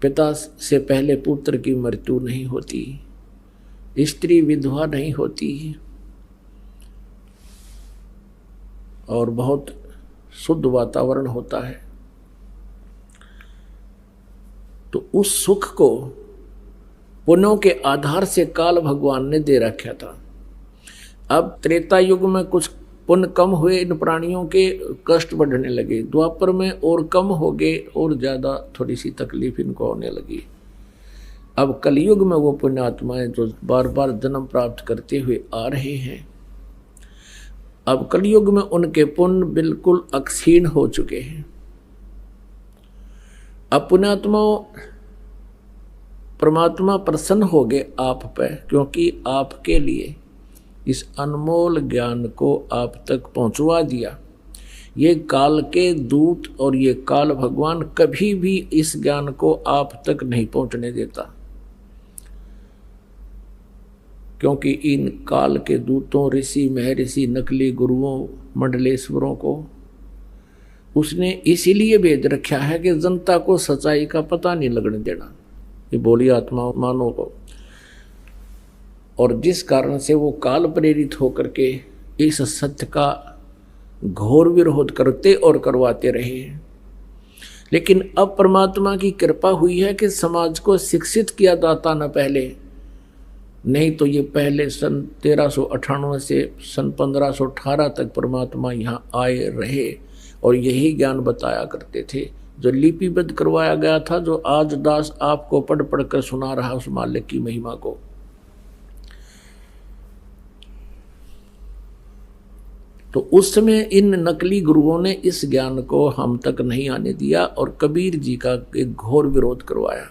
Speaker 1: पिता से पहले पुत्र की मृत्यु नहीं होती, स्त्री विधवा नहीं होती, और बहुत शुद्ध वातावरण होता है। तो उस सुख को पुण्यों के आधार से काल भगवान ने दे रखा था। अब त्रेता युग में कुछ पुण्य कम हुए, इन प्राणियों के कष्ट बढ़ने लगे। द्वापर में और कम हो गए और ज़्यादा थोड़ी सी तकलीफ इनको होने लगी। अब कलयुग में वो पुण्यात्माएं जो बार बार जन्म प्राप्त करते हुए आ रहे हैं, अब कलयुग में उनके पुण्य बिल्कुल अक्षीण हो चुके हैं। अब पुण्यात्माओं, परमात्मा प्रसन्न हो गए आप पे, क्योंकि आपके लिए इस अनमोल ज्ञान को आप तक पहुंचवा दिया। ये काल के दूत और ये काल भगवान कभी भी इस ज्ञान को आप तक नहीं पहुंचने देता, क्योंकि इन काल के दूतों, ऋषि, महर्षि, नकली गुरुओं, मंडलेश्वरों को उसने इसीलिए भेज रखा है कि जनता को सच्चाई का पता नहीं लगने देना, ये बोली आत्मा मानव को। और जिस कारण से वो काल प्रेरित होकर के इस सत्य का घोर विरोध करते और करवाते रहे हैं। लेकिन अब परमात्मा की कृपा हुई है कि समाज को शिक्षित किया जाता न पहले, नहीं तो ये पहले सन 1398 से सन 1518 तक परमात्मा यहाँ आए रहे और यही ज्ञान बताया करते थे जो लिपिबद्ध करवाया गया था, जो आज दास आपको पढ़ पढ़ कर सुना रहा उस मालिक की महिमा को। तो उस समय इन नकली गुरुओं ने इस ज्ञान को हम तक नहीं आने दिया और कबीर जी का एक घोर विरोध करवाया।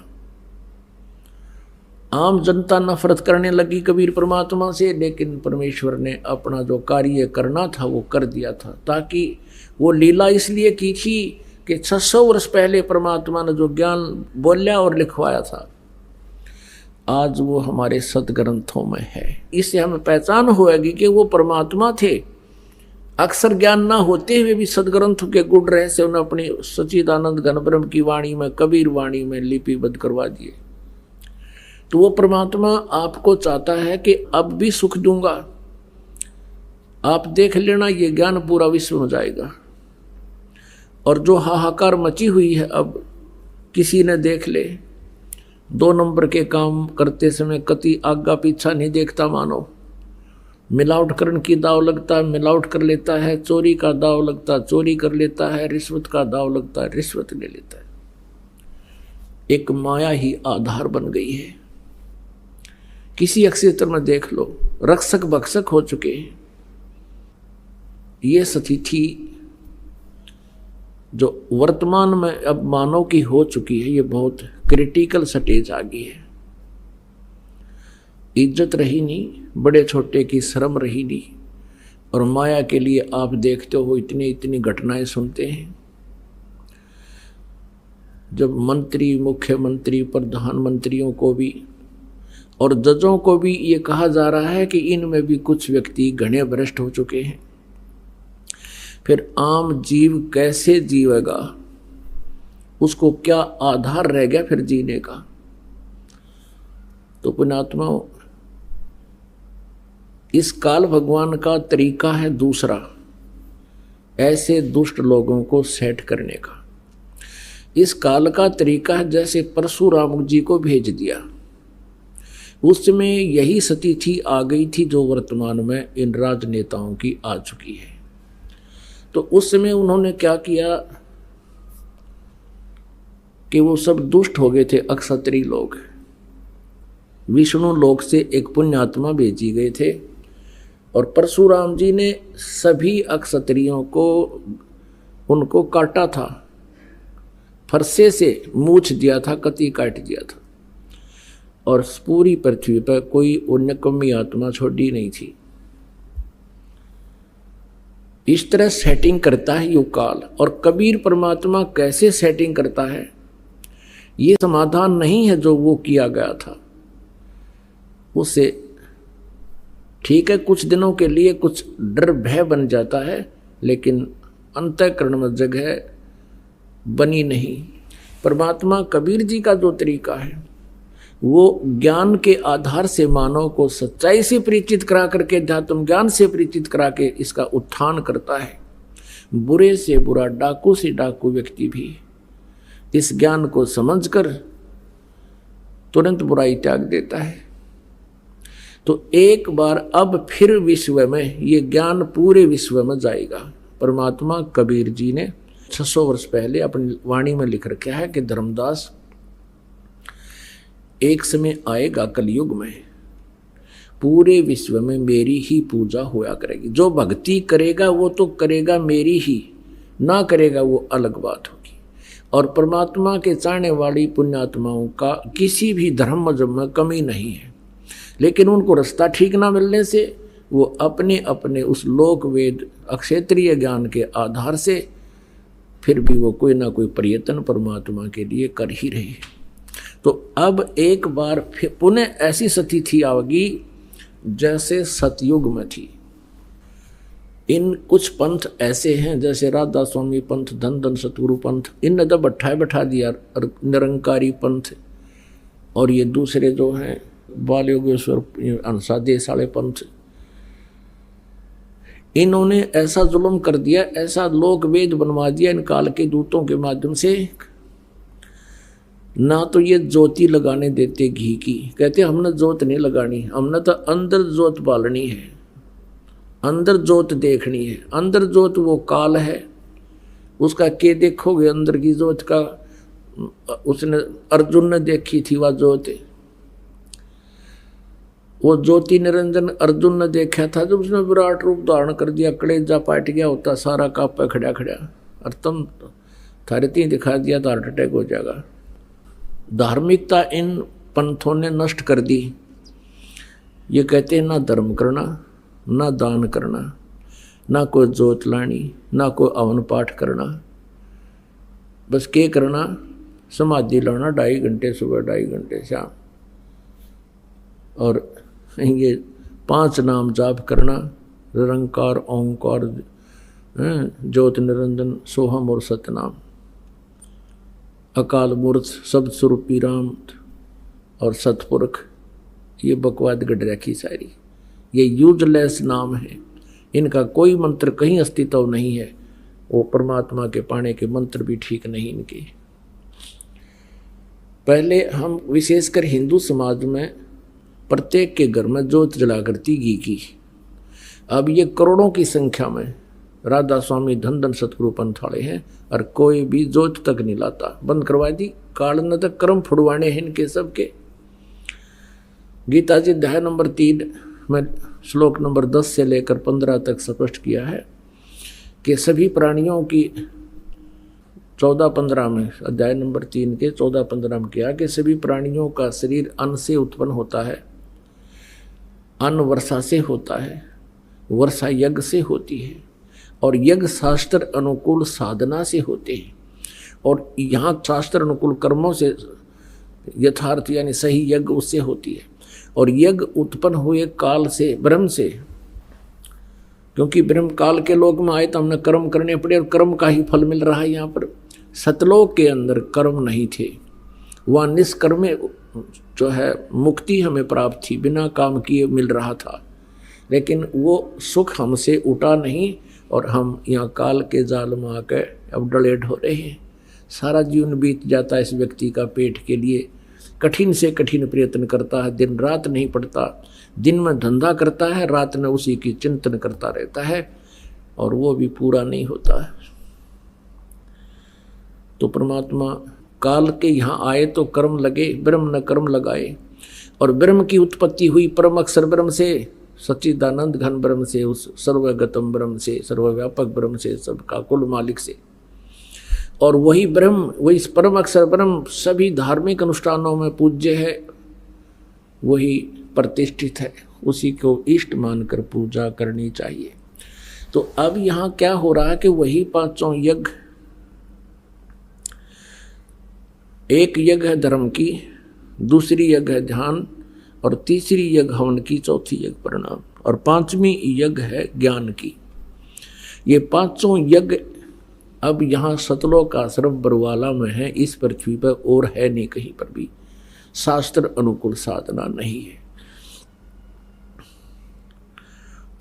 Speaker 1: आम जनता नफरत करने लगी कबीर परमात्मा से, लेकिन परमेश्वर ने अपना जो कार्य करना था वो कर दिया था। ताकि वो लीला इसलिए की थी कि 600 वर्ष पहले परमात्मा ने जो ज्ञान बोला और लिखवाया था, आज वो हमारे सदग्रंथों में है। इससे हमें पहचान होगी कि वो परमात्मा थे। अक्सर ज्ञान ना होते हुए भी सदग्रंथ के गुण रहस्य उन्हें अपनी सच्चिदानंद घन ब्रह्म की वाणी में, कबीर वाणी में लिपिबद्ध करवा दिए। तो वो परमात्मा आपको चाहता है कि अब भी सुख दूंगा, आप देख लेना, ये ज्ञान पूरा विश्व में जाएगा। और जो हाहाकार मची हुई है अब किसी ने देख ले, 2 नंबर के काम करते समय कति आगा पीछा नहीं देखता, मानो मिलावट करने की दाव लगता है मिलावट कर लेता है, चोरी का दाव लगता है चोरी कर लेता है, रिश्वत का दाव लगता है रिश्वत ले लेता है। एक माया ही आधार बन गई है। किसी क्षेत्र में देख लो, रक्षक भक्षक हो चुके हैं। ये स्थिति जो वर्तमान में अब मानव की हो चुकी है, ये बहुत क्रिटिकल स्टेज आ गई है। इज्जत रही नहीं, बड़े छोटे की शर्म रही नहीं, और माया के लिए आप देखते हो इतनी इतनी घटनाएं सुनते हैं। जब मंत्री, मुख्यमंत्री, प्रधानमंत्रियों को भी और जजों को भी ये कहा जा रहा है कि इनमें भी कुछ व्यक्ति घने भ्रष्ट हो चुके हैं, फिर आम जीव कैसे जीवेगा? उसको क्या आधार रह गया फिर जीने का? तो पुण्यात्माओं, इस काल भगवान का तरीका है दूसरा, ऐसे दुष्ट लोगों को सेट करने का। इस काल का तरीका है जैसे परशुराम जी को भेज दिया, उस समय यही स्थिति आ गई थी जो वर्तमान में इन राजनेताओं की आ चुकी है। तो उस समय उन्होंने क्या किया कि वो सब दुष्ट हो गए थे। अक्षत्रिय लोग विष्णु लोक से एक पुण्यात्मा भेजी गए थे और परशुराम जी ने सभी अक्षत्रियों को उनको काटा था, फरसे से मूछ दिया था, कती काट दिया था, और पूरी पृथ्वी पर कोई उन्नकमी आत्मा छोड़ी नहीं थी। इस तरह सेटिंग करता है युग काल। और कबीर परमात्मा कैसे सेटिंग करता है, ये समाधान नहीं है जो वो किया गया था उससे। ठीक है, कुछ दिनों के लिए कुछ डर भय बन जाता है, लेकिन अंतःकरण में जगह बनी नहीं। परमात्मा कबीर जी का जो तरीका है वो ज्ञान के आधार से मानव को सच्चाई से परिचित करा करके, अध्यात्म ज्ञान से परिचित करा के इसका उत्थान करता है। बुरे से बुरा, डाकू से डाकू व्यक्ति भी इस ज्ञान को समझकर तुरंत बुराई त्याग देता है। तो एक बार अब फिर विश्व में ये ज्ञान पूरे विश्व में जाएगा। परमात्मा कबीर जी ने 600 वर्ष पहले अपनी वाणी में लिख रखा है कि धर्मदास, एक समय आएगा कलयुग में पूरे विश्व में मेरी ही पूजा होया करेगी। जो भक्ति करेगा वो तो करेगा मेरी ही, ना करेगा वो अलग बात होगी। और परमात्मा के चाहने वाली पुण्यात्माओं का किसी भी धर्म मजहब में कमी नहीं है, लेकिन उनको रास्ता ठीक ना मिलने से वो अपने अपने उस लोक वेद अक्षेत्रीय ज्ञान के आधार से फिर भी वो कोई ना कोई प्रयत्न परमात्मा के लिए कर ही रहे हैं। तो अब एक बार फिर पुनः ऐसी स्थिति आएगी जैसे सतयुग में थी। इन कुछ पंथ ऐसे हैं जैसे राधा स्वामी पंथ, धन धन सतगुरु पंथ, इन जब बैठा दिया निरंकारी पंथ, और ये दूसरे जो हैं बाल योगेश्वर अंसा देश वाले पंथ, इन्होंने ऐसा जुल्म कर दिया, ऐसा लोक वेद बनवा दिया इन काल के दूतों के माध्यम से। ना तो ये ज्योति लगाने देते घी की, कहते हमने ज्योत नहीं लगानी, हमने तो अंदर ज्योत बालनी है, अंदर ज्योत देखनी है। अंदर ज्योत वो काल है उसका के देखोगे अंदर की जोत का, उसने अर्जुन ने देखी थी वह जोत, वो ज्योति निरंजन अर्जुन ने देखा था जब उसने विराट रूप धारण कर दिया, कलेजा पाट गया होता सारा कापा खड़ा खड़ा, और तुम थारे तीन दिखा दिया तो हार्ट अटैक हो जाएगा। धार्मिकता इन पंथों ने नष्ट कर दी। ये कहते हैं ना धर्म करना, ना दान करना, ना कोई जोत लानी, ना कोई अवन पाठ करना, बस के करना समाधि लाना 2.5 घंटे सुबह 2.5 घंटे शाम, और ये 5 नाम जाप करना, निरंकार ओंकार ज्योत निरंजन सोहम और सतनाम, अकाल मूर्त शब्द स्वरूपी राम और सतपुरख। ये बकवाद गढ़ रखी सारी, ये यूजलेस नाम है, इनका कोई मंत्र कहीं अस्तित्व नहीं है। वो परमात्मा के पाने के मंत्र भी ठीक नहीं इनके। पहले हम विशेषकर हिंदू समाज में प्रत्येक के घर में जोत जला करती घी की। अब ये करोड़ों की संख्या में राधा स्वामी धन धन सतगुरु पंथ वाले हैं और कोई भी जोत तक नहीं लाता, बंद करवा दी। काल न तक कर्म फुड़वाने हैं इनके सबके। गीता जी अध्याय नंबर 3 में श्लोक नंबर 10 से लेकर 15 तक स्पष्ट किया है कि सभी प्राणियों की 14-15 में, अध्याय नंबर 3 के 14-15 में किया कि सभी प्राणियों का शरीर अन्न से उत्पन्न होता है, अन्न वर्षा से होता है, वर्षा यज्ञ से होती है, और यज्ञ शास्त्र अनुकूल साधना से होते हैं, और यहाँ शास्त्र अनुकूल कर्मों से यथार्थ यानी सही यज्ञ उससे होती है। और यज्ञ उत्पन्न हुए काल से, ब्रह्म से, क्योंकि ब्रह्म काल के लोक में आए तो हमने कर्म करने पड़े और कर्म का ही फल मिल रहा है। यहाँ पर सतलोक के अंदर कर्म नहीं थे, वह निष्कर्म जो है मुक्ति हमें प्राप्त थी, बिना काम किए मिल रहा था, लेकिन वो सुख हमसे उठा नहीं और हम यहाँ काल के जाल में आकर अब डलेड हो रहे हैं। सारा जीवन बीत जाता है इस व्यक्ति का पेट के लिए, कठिन से कठिन प्रयत्न करता है, दिन रात नहीं पड़ता, दिन में धंधा करता है, रात में उसी की चिंतन करता रहता है, और वो भी पूरा नहीं होता है। तो परमात्मा काल के यहाँ आए तो कर्म लगे, ब्रह्म न कर्म लगाए, और ब्रह्म की उत्पत्ति हुई परम अक्षर ब्रह्म से, सच्चिदानंद घन ब्रह्म से, उस सर्वगतम ब्रह्म से, सर्वव्यापक ब्रह्म से, सबका कुल मालिक से। और वही ब्रह्म, वही परम अक्षर ब्रह्म सभी धार्मिक अनुष्ठानों में पूज्य है, वही प्रतिष्ठित है, उसी को इष्ट मानकर पूजा करनी चाहिए। तो अब यहाँ क्या हो रहा है कि वही 5 यज्ञ, एक यज्ञ है धर्म की, दूसरी यज्ञ है ध्यान, और तीसरी यज्ञ हवन की, चौथी यज्ञ प्रणाम, और 5वीं यज्ञ है ज्ञान की। ये 5 यज्ञ अब यहाँ सतलोक आश्रम बरवाला में है, इस पृथ्वी पर और है नहीं कहीं पर भी। शास्त्र अनुकूल साधना नहीं है।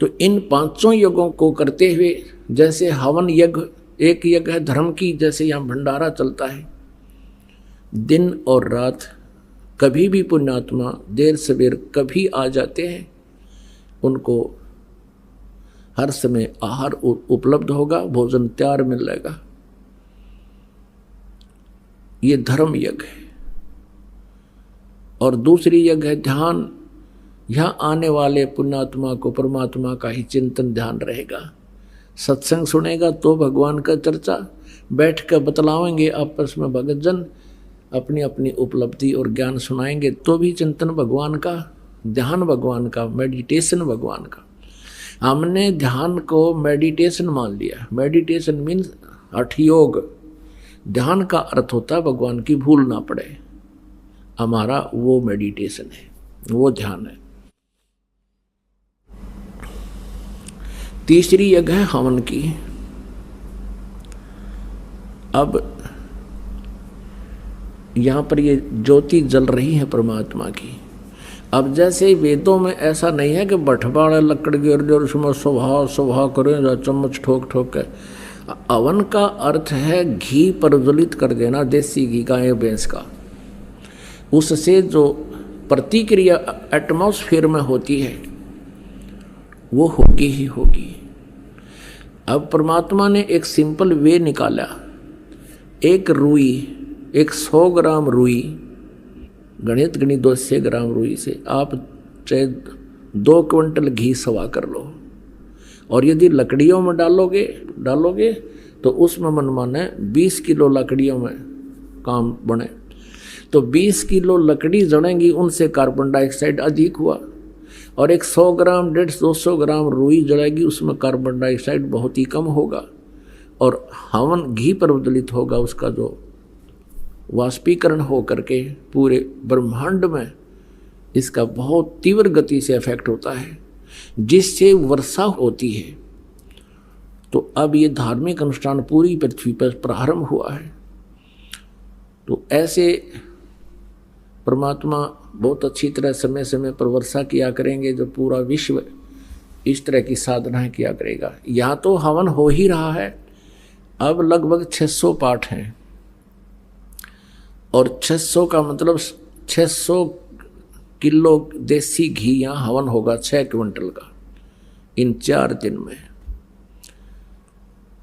Speaker 1: तो इन 5 यज्ञों को करते हुए, जैसे हवन यज्ञ, एक यज्ञ है धर्म की, जैसे यहाँ भंडारा चलता है दिन और रात, कभी भी पुण्यात्मा देर सवेर कभी आ जाते हैं, उनको हर समय आहार उपलब्ध होगा, भोजन तैयार मिल जाएगा। ये धर्म यज्ञ है। और दूसरी यज्ञ है ध्यान। यहाँ आने वाले पुण्यात्मा को परमात्मा का ही चिंतन ध्यान रहेगा। सत्संग सुनेगा तो भगवान का चर्चा, बैठ कर बतलावेंगे आपस में भगत जन, अपनी अपनी उपलब्धि और ज्ञान सुनाएंगे तो भी चिंतन भगवान का, ध्यान भगवान का, मेडिटेशन भगवान का। हमने ध्यान को मेडिटेशन मान लिया। मेडिटेशन मीन्स हठ योग। ध्यान का अर्थ होता है भगवान की भूल ना पड़े, हमारा वो मेडिटेशन है, वो ध्यान है। तीसरी यज्ञ है हवन की। अब यहाँ पर ये ज्योति जल रही है परमात्मा की। अब जैसे वेदों में ऐसा नहीं है कि बठबाड़ा लकड़ गिर जो उसमें सुबह सुबह करें चम्मच ठोक ठोक के। अवन का अर्थ है घी प्रज्वलित कर देना, देसी घी गाय भैंस का। उससे जो प्रतिक्रिया एटमॉस्फेयर में होती है वो होगी ही होगी। अब परमात्मा ने एक सिंपल वे निकाला, एक रुई, एक 100 ग्राम रुई, गणित 200 ग्राम रुई से आप चाहे 2 क्विंटल घी सवा कर लो, और यदि लकड़ियों में डालोगे तो उसमें मनमाने 20 किलो लकड़ियों में काम बने, तो 20 किलो लकड़ी जड़ेंगी, उनसे कार्बन डाइऑक्साइड अधिक हुआ, और एक 100 ग्राम 150-200 ग्राम रुई जड़ेगी, उसमें कार्बन डाइऑक्साइड बहुत ही कम होगा, और हवन घी पर बदलित होगा, उसका जो वाष्पीकरण हो करके पूरे ब्रह्मांड में इसका बहुत तीव्र गति से इफेक्ट होता है, जिससे वर्षा होती है। तो अब ये धार्मिक अनुष्ठान पूरी पृथ्वी पर प्रारंभ हुआ है। तो ऐसे परमात्मा बहुत अच्छी तरह समय समय पर वर्षा किया करेंगे, जो पूरा विश्व इस तरह की साधनाएं किया करेगा। यहाँ तो हवन हो ही रहा है, अब लगभग 600 पाठ हैं, और 600 का मतलब 600 किलो देसी घी यहाँ हवन होगा, 6 क्विंटल का, इन 4 दिन में,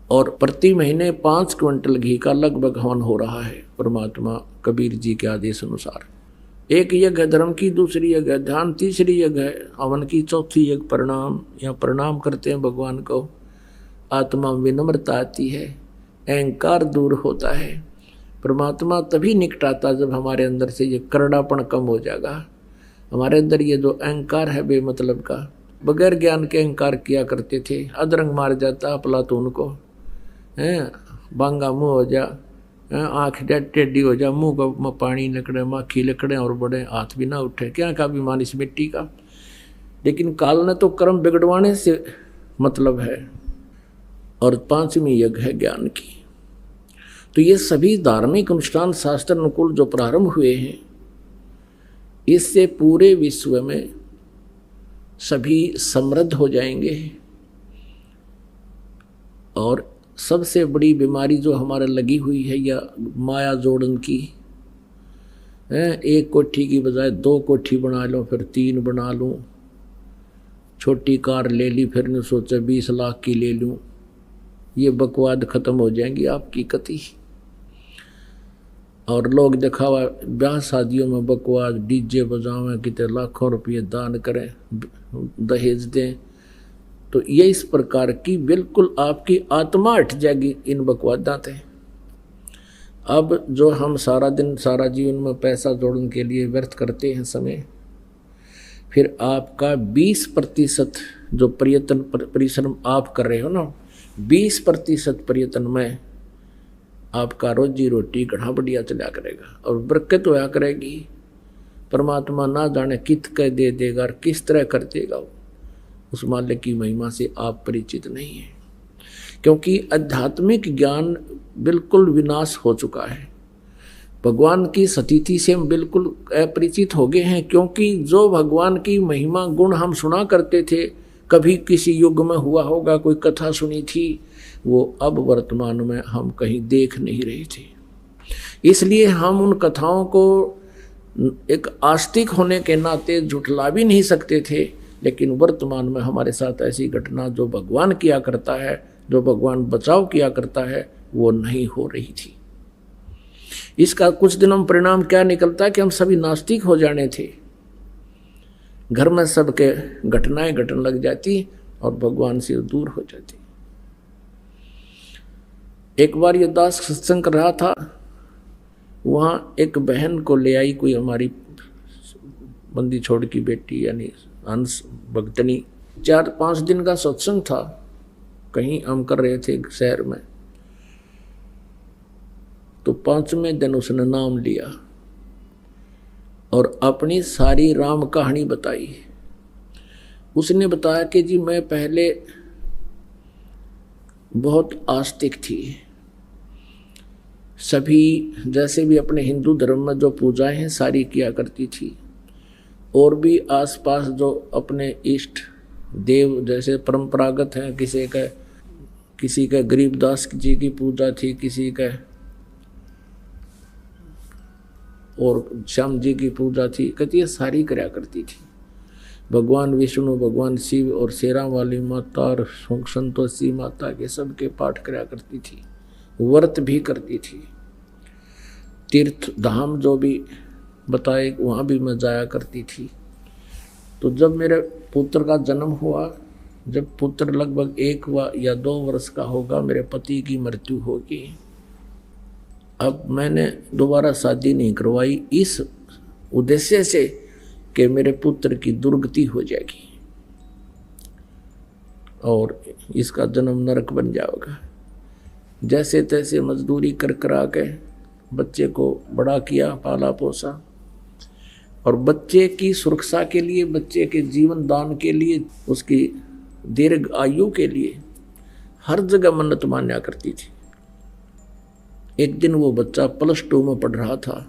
Speaker 1: और प्रति महीने 5 क्विंटल घी का लगभग हवन हो रहा है परमात्मा कबीर जी के आदेश अनुसार। एक यज्ञ धर्म की, दूसरी यज्ञ ध्यान, तीसरी यज्ञ हवन की, चौथी यज्ञ प्रणाम। या प्रणाम करते हैं भगवान को, आत्मा में विनम्रता आती है, अहंकार दूर होता है। परमात्मा तभी निकट आता जब हमारे अंदर से ये करड़ापन कम हो जाएगा। हमारे अंदर ये जो अहंकार है बेमतलब का, बगैर ज्ञान के अहंकार किया करते थे, अदरंग मार जाता अफलातून को, हैं बांगा मुँह हो जा, आँख टेढ़ी हो जा, मुँह को पानी निकले, माखी लिकड़े और बड़े हाथ भी ना उठे, क्या का अभिमान इस मिट्टी का। लेकिन काल ने तो कर्म बिगड़वाने से मतलब है। और 5वीं यज्ञ है ज्ञान की। तो ये सभी धार्मिक अनुष्ठान शास्त्र अनुकूल जो प्रारंभ हुए हैं, इससे पूरे विश्व में सभी समृद्ध हो जाएंगे। और सबसे बड़ी बीमारी जो हमारे लगी हुई है, या माया जोड़न की है, एक कोठी की बजाय 2 कोठी बना लो, फिर 3 बना लूँ, छोटी कार ले ली, फिर ने सोचा 20 लाख की ले लूँ, ये बकवाद खत्म हो जाएंगी आपकी कति। और लोग दिखावा ब्याह शादियों में बकवाद, डीजे बजावें, कितने लाखों रुपये दान करें, दहेज दें, तो ये इस प्रकार की बिल्कुल आपकी आत्मा हट जाएगी इन बकवादाते। अब जो हम सारा दिन सारा जीवन में पैसा जोड़ने के लिए व्यर्थ करते हैं समय, फिर आपका 20% जो प्रयत्न परिश्रम आप कर रहे हो ना, 20% प्रयत्न में आपका रोजी रोटी घना बढ़िया चला करेगा और बरकत होया करेगी। परमात्मा ना जाने कित कह दे देगा और किस तरह कर देगा, उस मालिक की महिमा से आप परिचित नहीं है, क्योंकि आध्यात्मिक ज्ञान बिल्कुल विनाश हो चुका है। भगवान की स्थिति से हम बिल्कुल अपरिचित हो गए हैं, क्योंकि जो भगवान की महिमा गुण हम सुना करते थे, कभी किसी युग में हुआ होगा, कोई कथा सुनी थी, वो अब वर्तमान में हम कहीं देख नहीं रहे थे। इसलिए हम उन कथाओं को एक आस्तिक होने के नाते झुठला भी नहीं सकते थे, लेकिन वर्तमान में हमारे साथ ऐसी घटना जो भगवान किया करता है, जो भगवान बचाव किया करता है, वो नहीं हो रही थी। इसका कुछ दिनों परिणाम क्या निकलता है कि हम सभी नास्तिक हो जाने थे, घर में सबके घटनाएं घटने लग जाती और भगवान से दूर हो जाती। एक बार ये दास सत्संग कर रहा था, वहाँ एक बहन को ले आई कोई हमारी बंदी छोड़ की बेटी, यानी हंस भक्तनी। 4-5 दिन का सत्संग था, कहीं हम कर रहे थे शहर में। तो 5वें दिन उसने नाम लिया और अपनी सारी राम कहानी बताई। उसने बताया कि जी मैं पहले बहुत आस्तिक थी, सभी जैसे भी अपने हिंदू धर्म में जो पूजाएं हैं सारी किया करती थी, और भी आसपास जो अपने इष्ट देव जैसे परंपरागत हैं, किसी का गरीबदास जी की पूजा थी, किसी का और श्याम जी की पूजा थी, कहती है सारी कराया करती थी। भगवान विष्णु, भगवान शिव और शेरा वाली माता और संतोषी माता के सबके पाठ कराया करती थी, व्रत भी करती थी। तीर्थ धाम जो भी बताए वहाँ भी मैं जाया करती थी। तो जब मेरे पुत्र का जन्म हुआ, जब पुत्र लगभग 1 या 2 वर्ष का होगा, मेरे पति की मृत्यु होगी। अब मैंने दोबारा शादी नहीं करवाई इस उद्देश्य से कि मेरे पुत्र की दुर्गति हो जाएगी और इसका जन्म नरक बन जाएगा। जैसे तैसे मजदूरी कर करा के बच्चे को बड़ा किया, पाला पोसा, और बच्चे की सुरक्षा के लिए, बच्चे के जीवन दान के लिए, उसकी दीर्घ आयु के लिए हर जगह मन्नत मान्या करती थी। एक दिन वो बच्चा +2 में पढ़ रहा था।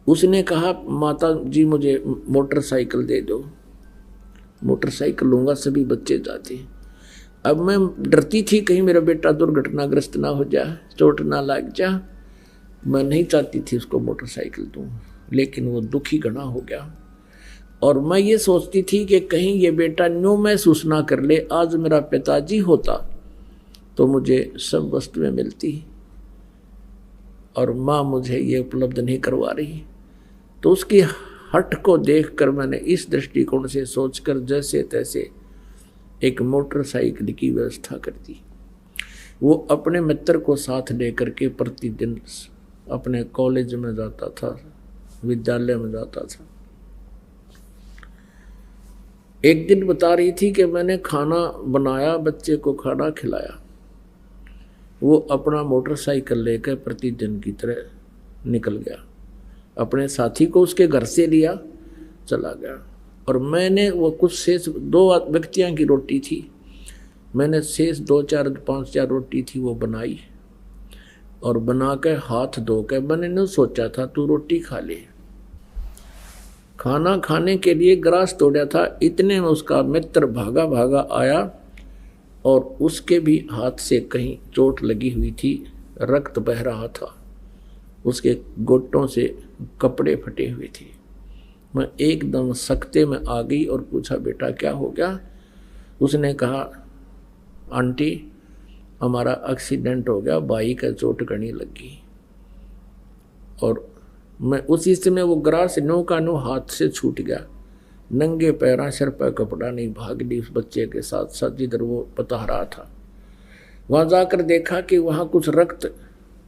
Speaker 1: उसने कहा, माता जी मुझे मोटरसाइकिल दे दो। मोटरसाइकिल लूँगा, सभी बच्चे जाते। अब मैं डरती थी कहीं मेरा बेटा दुर्घटनाग्रस्त ना हो जाए, चोट ना लग जा। मैं नहीं चाहती थी उसको मोटरसाइकिल दूँ, लेकिन वो दुखी घना हो गया। और मैं ये सोचती थी कि कहीं ये बेटा न्यू महसूस ना कर ले, आज मेरा पिताजी होता तो मुझे सब वस्तुएं मिलती और माँ मुझे ये उपलब्ध नहीं करवा रही। तो उसकी हट को देखकर मैंने इस दृष्टिकोण से सोचकर जैसे तैसे एक मोटरसाइकिल की व्यवस्था कर दी। वो अपने मित्र को साथ लेकर के प्रतिदिन अपने कॉलेज में जाता था, विद्यालय में जाता था। एक दिन बता रही थी कि मैंने खाना बनाया, बच्चे को खाना खिलाया। वो अपना मोटरसाइकिल लेकर प्रतिदिन की तरह निकल गया, अपने साथी को उसके घर से लिया, चला गया। और मैंने वो कुछ शेष 2 व्यक्तियों की रोटी थी, मैंने शेष 2-4 5-4 रोटी थी वो बनाई और बना के हाथ धो के मैंने नहीं सोचा था तू रोटी खा ले। खाना खाने के लिए गिलास तोड़ा था, इतने में उसका मित्र भागा भागा आया और उसके भी हाथ से कहीं चोट लगी हुई थी, रक्त बह रहा था, उसके घुटनों से कपड़े फटे हुए थे। मैं एकदम सख्ते में आ गई और पूछा, बेटा क्या हो गया? उसने कहा, आंटी हमारा एक्सीडेंट हो गया, बाइक का चोट करनी लगी। और मैं उसी समय वो गिलास नो का नो हाथ से छूट गया, नंगे पैरा, सिर पर कपड़ा नहीं, भाग ली उस बच्चे के साथ साथ जिधर वो बता रहा था। वहाँ जाकर देखा कि वहाँ कुछ रक्त,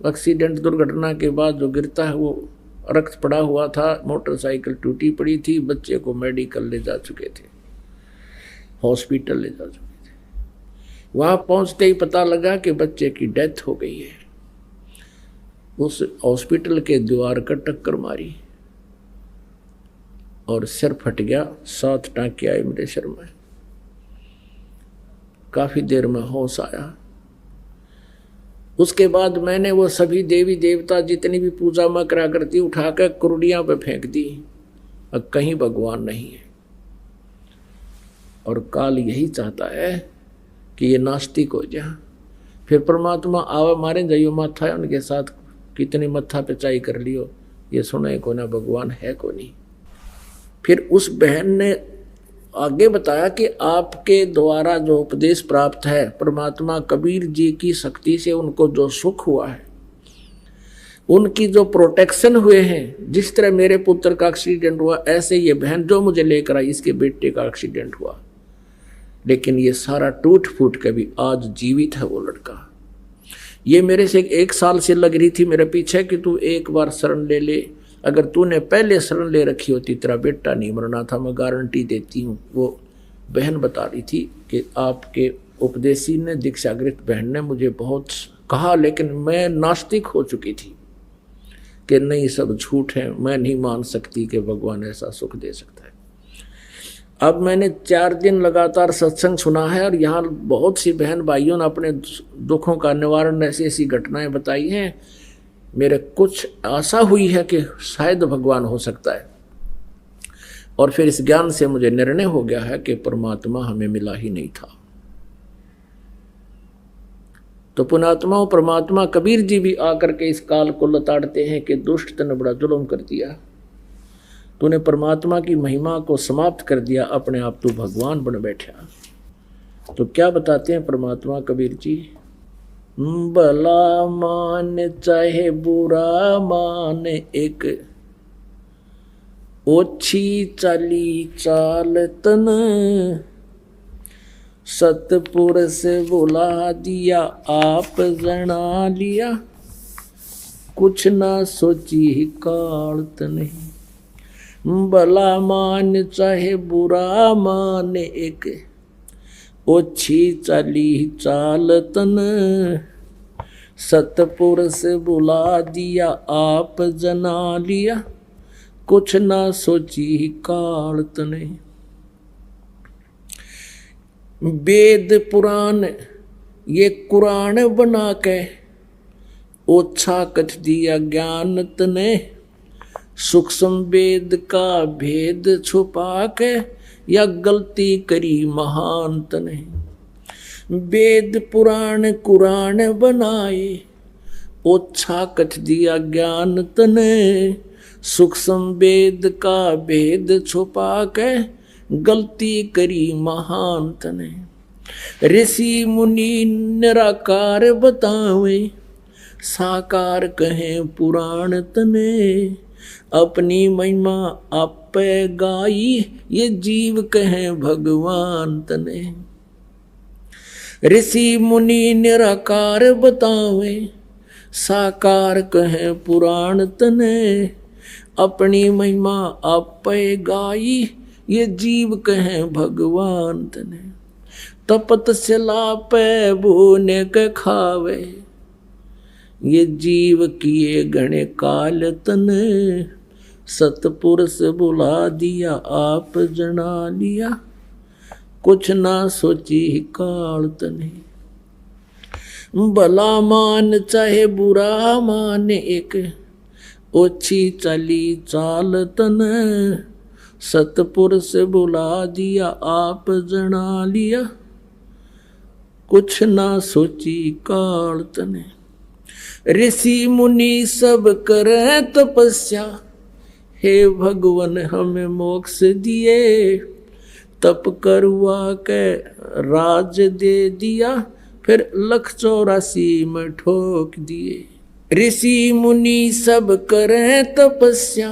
Speaker 1: एक्सीडेंट दुर्घटना के बाद जो गिरता है वो रक्त पड़ा हुआ था। मोटरसाइकिल टूटी पड़ी थी, बच्चे को मेडिकल ले जा चुके थे, हॉस्पिटल ले जा चुके थे। वहाँ पहुँचते ही पता लगा कि बच्चे की डेथ हो गई है। उस हॉस्पिटल के दीवार का टक्कर मारी और सिर फट गया, 7 टाँके आए मेरे सिर में। काफी देर में होश आया। उसके बाद मैंने वो सभी देवी देवता जितनी भी पूजा में करा करती उठाकर कुर्डियां पे फेंक दी। अब कहीं भगवान नहीं है। और काल यही चाहता है कि ये नास्तिक हो जाए, फिर परमात्मा आवा मारे जाइयो माथा उनके साथ कितनी मत्था पिचाई कर लियो, ये सुने को ना भगवान है को नहीं। फिर उस बहन ने आगे बताया कि आपके द्वारा जो उपदेश प्राप्त है, परमात्मा कबीर जी की शक्ति से उनको जो सुख हुआ है, उनकी जो प्रोटेक्शन हुए हैं, जिस तरह मेरे पुत्र का एक्सीडेंट हुआ ऐसे ये बहन जो मुझे लेकर आई इसके बेटे का एक्सीडेंट हुआ, लेकिन ये सारा टूट फूट के भी आज जीवित है वो लड़का। ये मेरे से 1 साल से लग रही थी मेरे पीछे कि तू एक बार शरण ले ले, अगर तूने पहले शरण ले रखी होती तेरा बेटा नहीं मरना था, मैं गारंटी देती हूँ। वो बहन बता रही थी कि आपके उपदेशी ने, दीक्षागृत बहन ने मुझे बहुत कहा, लेकिन मैं नास्तिक हो चुकी थी कि नहीं सब झूठ है, मैं नहीं मान सकती कि भगवान ऐसा सुख दे सकता है। अब मैंने 4 दिन लगातार सत्संग सुना है और यहाँ बहुत सी बहन भाइयों ने अपने दुखों का निवारण ऐसी ऐसी घटनाएं बताई हैं। मेरे कुछ आशा हुई है कि शायद भगवान हो सकता है। और फिर इस ज्ञान से मुझे निर्णय हो गया है कि परमात्मा हमें मिला ही नहीं था। तो पुणात्मा परमात्मा कबीर जी भी आकर के इस काल को लताड़ते हैं कि दुष्ट ने बड़ा जुल्म कर दिया, तूने परमात्मा की महिमा को समाप्त कर दिया, अपने आप तू भगवान बन बैठा। तो क्या बताते हैं परमात्मा कबीर जी, भला मान चाहे बुरा मान, एक ओछी चाली चाल तन, सतपुरुष बुला दिया आप जना लिया, कुछ ना सोची कालत नहीं। भला मान चाहे बुरा मान, एक ओछी चाली चाल तन, सतपुरुष बुला दिया आप जना लिया, कुछ ना सोची कालत नहीं। वेद पुराण ये कुरान बना के, ओछा कथ दिया ज्ञान तने, सूक्ष्म वेद का भेद छुपा के, या गलती करी महान तने। वेद पुराण कुरान बनाए, ओछा कथ दिया ज्ञान तने, सूक्ष्म वेद का भेद छुपा के, गलती करी महान तने। ऋषि मुनि निराकार बतावे, साकार कहें पुराण तने, अपनी महिमा आपे गाई, ये जीव कहें भगवान तने। ऋषि मुनि निराकार बतावे, साकार कहें पुराण तने, अपनी महिमा आपे गाई, ये जीव कहें भगवान तने। तपस्या पे बोने के खावे, ये जीव किए गणे काल तने, सतपुरुष बुला दिया आप जना लिया, कुछ ना सोची काल तने। भला मान चाहे बुरा मान, एक ओछी चाली चाल तने, सतपुरुष बुला दिया आप जना लिया, कुछ ना सोची काल तने। ऋषि मुनि सब करे तपस्या, हे भगवान हमें मोक्ष दिए, तप करवा के राज दे दिया, फिर 184 में ठोक दिए। ऋषि मुनि सब करे तपस्या,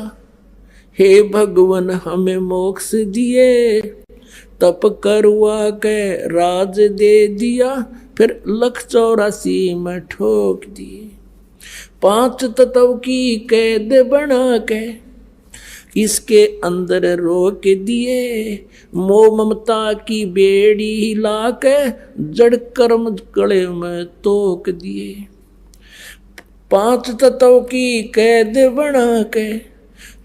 Speaker 1: हे भगवान हमें मोक्ष दिए, तप करवा के राज दे दिया, फिर 184 में ठोक दिए। 5 तत्व की कैद बना के, इसके अंदर रोक दिए, मोह ममता की बेड़ी हिला के, जड़ कर्म गले में तोक दिए। 5 तत्व की कैद बना के,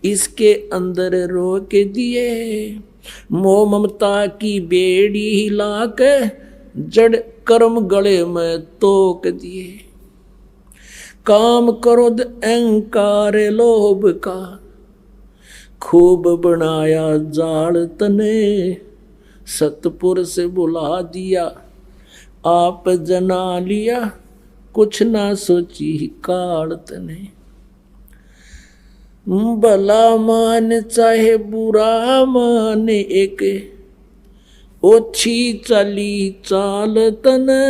Speaker 1: इसके अंदर रोक दिए, मोह ममता की बेड़ी हिला के, जड़ कर्म गले में तोक दिए। काम क्रोध अहंकार लोभ का, खूब बनाया जाल तने, सतपुरुष बुला दिया आप जना लिया, कुछ ना सोची काल तने। भला मान चाहे बुरा मान, एक ओछी चाली चाल तने,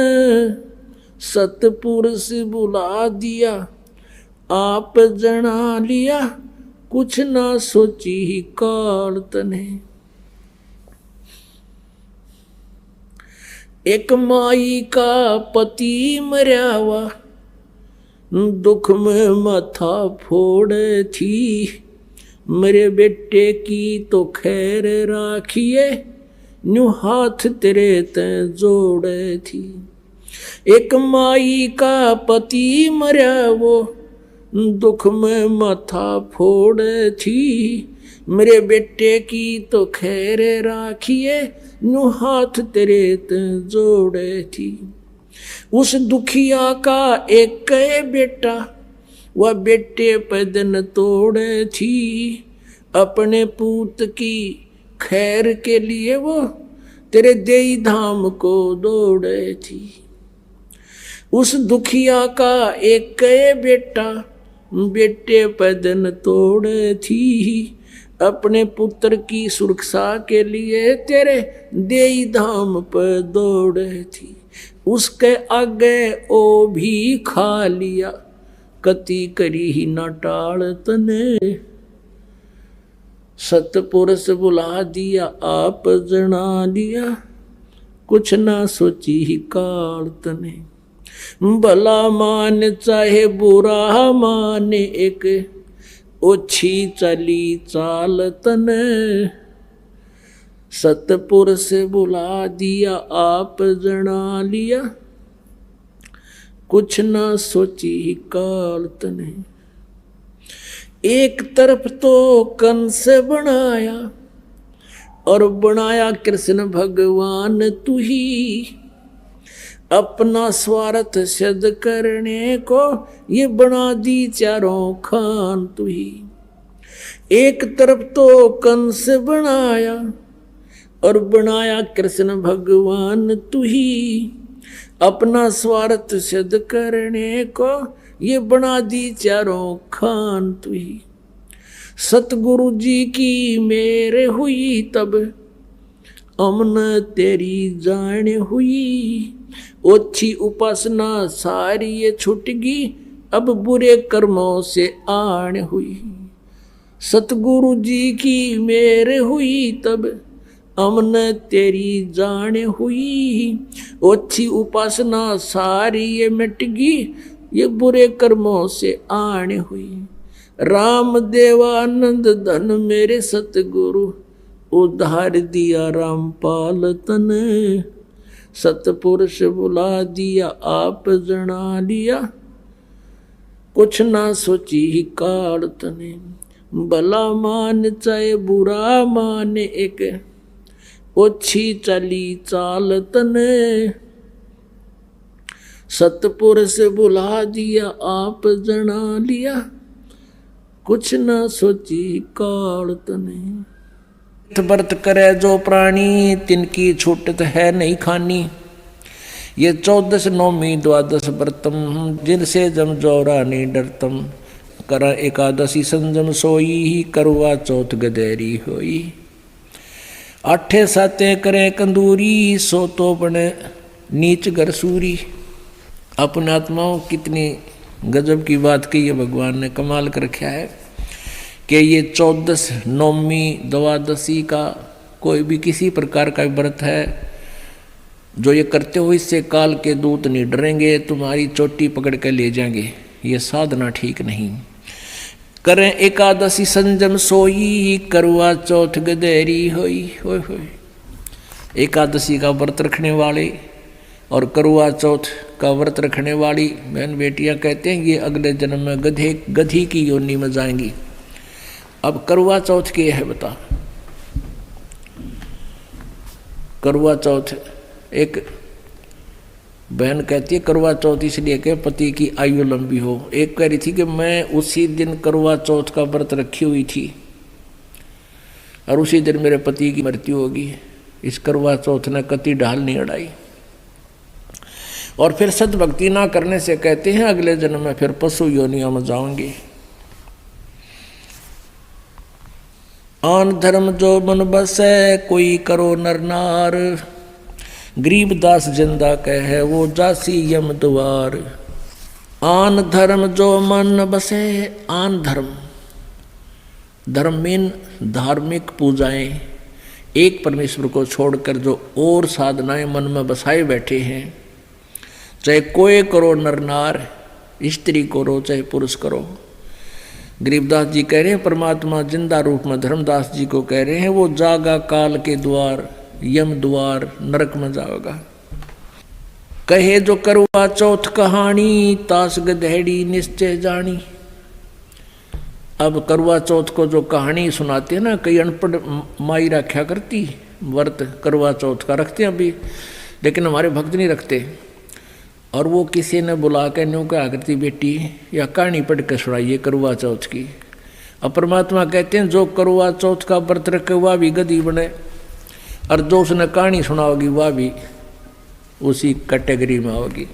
Speaker 1: सतपुरुष बुला दिया आप जना लिया, कुछ ना सोची काल तने। एक माई का पति मर्यावा, दुख में माथा फोड़ थी, मेरे बेटे की तो खैर राखिए, न्यू हाथ तेरे ते जोड़े थी। एक माई का पति मर्या वो, दुख में माथा फोड़ थी, मेरे बेटे की तो खैर राखिए, न्यू हाथ तेरे ते जोड़े थी। उस दुखिया का एक बेटा, वह बेटे पे दिन तोड़े थी, अपने पूत की खैर के लिए वो तेरे देई धाम को दौड़े थी। उस दुखिया का एक बेटा, बेटे पे दिन तोड़े थी, अपने पुत्र की सुरक्षा के लिए तेरे देई धाम पर दौड़े थी। उसके आगे ओ भी खा लिया, कति करी ही न टाल तने। सतपुरुष बुला दिया आप जना लिया, कुछ ना सोची ही काल तने। भला मान चाहे बुरा मान एक ओछी चली चाल तने। सतपुरुष बुला दिया आप जना लिया, कुछ ना सोची ही काल तने। एक तरफ तो कंस बनाया और बनाया कृष्ण भगवान तू ही। अपना स्वार्थ सिद्ध करने को ये बना दी चारों खान तू ही। एक तरफ तो कंस बनाया और बनाया कृष्ण भगवान तू ही। अपना स्वार्थ सिद्ध करने को ये बना दी चारों खान तू ही। सतगुरु जी की मेरे हुई तब अमन तेरी जान हुई। ओछी उपासना सारी ये छूट गई, अब बुरे कर्मों से आन हुई। सतगुरु जी की मेरे हुई तब अमन तेरी जान हुई। ओछी उपासना सारी ये मिट गई, ये बुरे कर्मों से आन हुई। राम देवानंद धन मेरे सतगुरु, उद्धार दिया रामपाल तने। सतपुरुष बुला दिया आप जना लिया, कुछ ना सोची ही काल तने। भला मान चाहे बुरा मान एक ओछी चली चाल तने। सतपुरुष बुला दिया आप जना लिया, कुछ ना सोची काल तने। व्रत करे जो प्राणी, तिनकी छूटत है नहीं खानी। ये 14 नौमी द्वादश व्रतम, जिनसे जम जोरा नहीं डरतम। कर एकादशी संजम सोई, करवा चौथ गदेरी होई। 8 साते करे कंदूरी, सो तो बने नीच घर सूरी। अपने आत्माओं कितनी गजब की बात कही है भगवान ने, कमाल कर रखा है कि ये 14 नौमी द्वादशी का कोई भी किसी प्रकार का व्रत है जो ये करते हो, इससे काल के दूत नहीं डरेंगे, तुम्हारी चोटी पकड़ कर ले जाएंगे। ये साधना ठीक नहीं। करें एकादशी संजम सोई, करवा चौथ गदेरी होई। होय होय। एकादशी का व्रत रखने वाले और करवा चौथ का व्रत रखने वाली बहन बेटियां कहते हैं ये अगले जन्म में गधी की योनि में जाएंगी। अब करवा चौथ के है बता। करवा चौथ एक बहन कहती है करवा चौथ इसलिए कि पति की आयु लंबी हो। एक कह रही थी कि मैं उसी दिन करवा चौथ का व्रत रखी हुई थी और उसी दिन मेरे पति की मृत्यु होगी। इस करवा चौथ ने कति ढाल नहीं अड़ाई। और फिर सद्भक्ति ना करने से कहते हैं अगले जन्म में फिर पशु योनियों में जाओगे। आन धर्म जो मन बसे, कोई करो नर नार। गरीबदास जिंदा कहे वो जासी यम द्वार। आन धर्म जो मन बसे, आन धर्म, धर्म मीन धार्मिक पूजाएं, एक परमेश्वर को छोड़कर जो और साधनाएं मन में बसाए बैठे हैं, चाहे कोई करो नर नार, स्त्री करो चाहे पुरुष करो। गरीबदास जी कह रहे हैं परमात्मा जिंदा रूप में धर्मदास जी को कह रहे हैं वो जागा काल के द्वार, यम द्वार, नरक में जाओगा। कहे जो करवा चौथ कहानी, तास गधेड़ी निश्चय जानी। अब करवा चौथ को जो कहानी सुनाते हैं ना, कई अनपढ़ माई रखा करती व्रत करवा चौथ का रखते हैं अभी, लेकिन हमारे भक्त नहीं रखते। और वो किसी ने बुला के न्यू क्या करती बेटी या कहानी पढ़ के सुनाइए करवा चौथ की। अब परमात्मा कहते हैं जो करवा चौथ का व्रत रखे वह भी गधी बने, और जो उसने कहानी सुनाओगी वह भी उसी कैटेगरी में आओगी।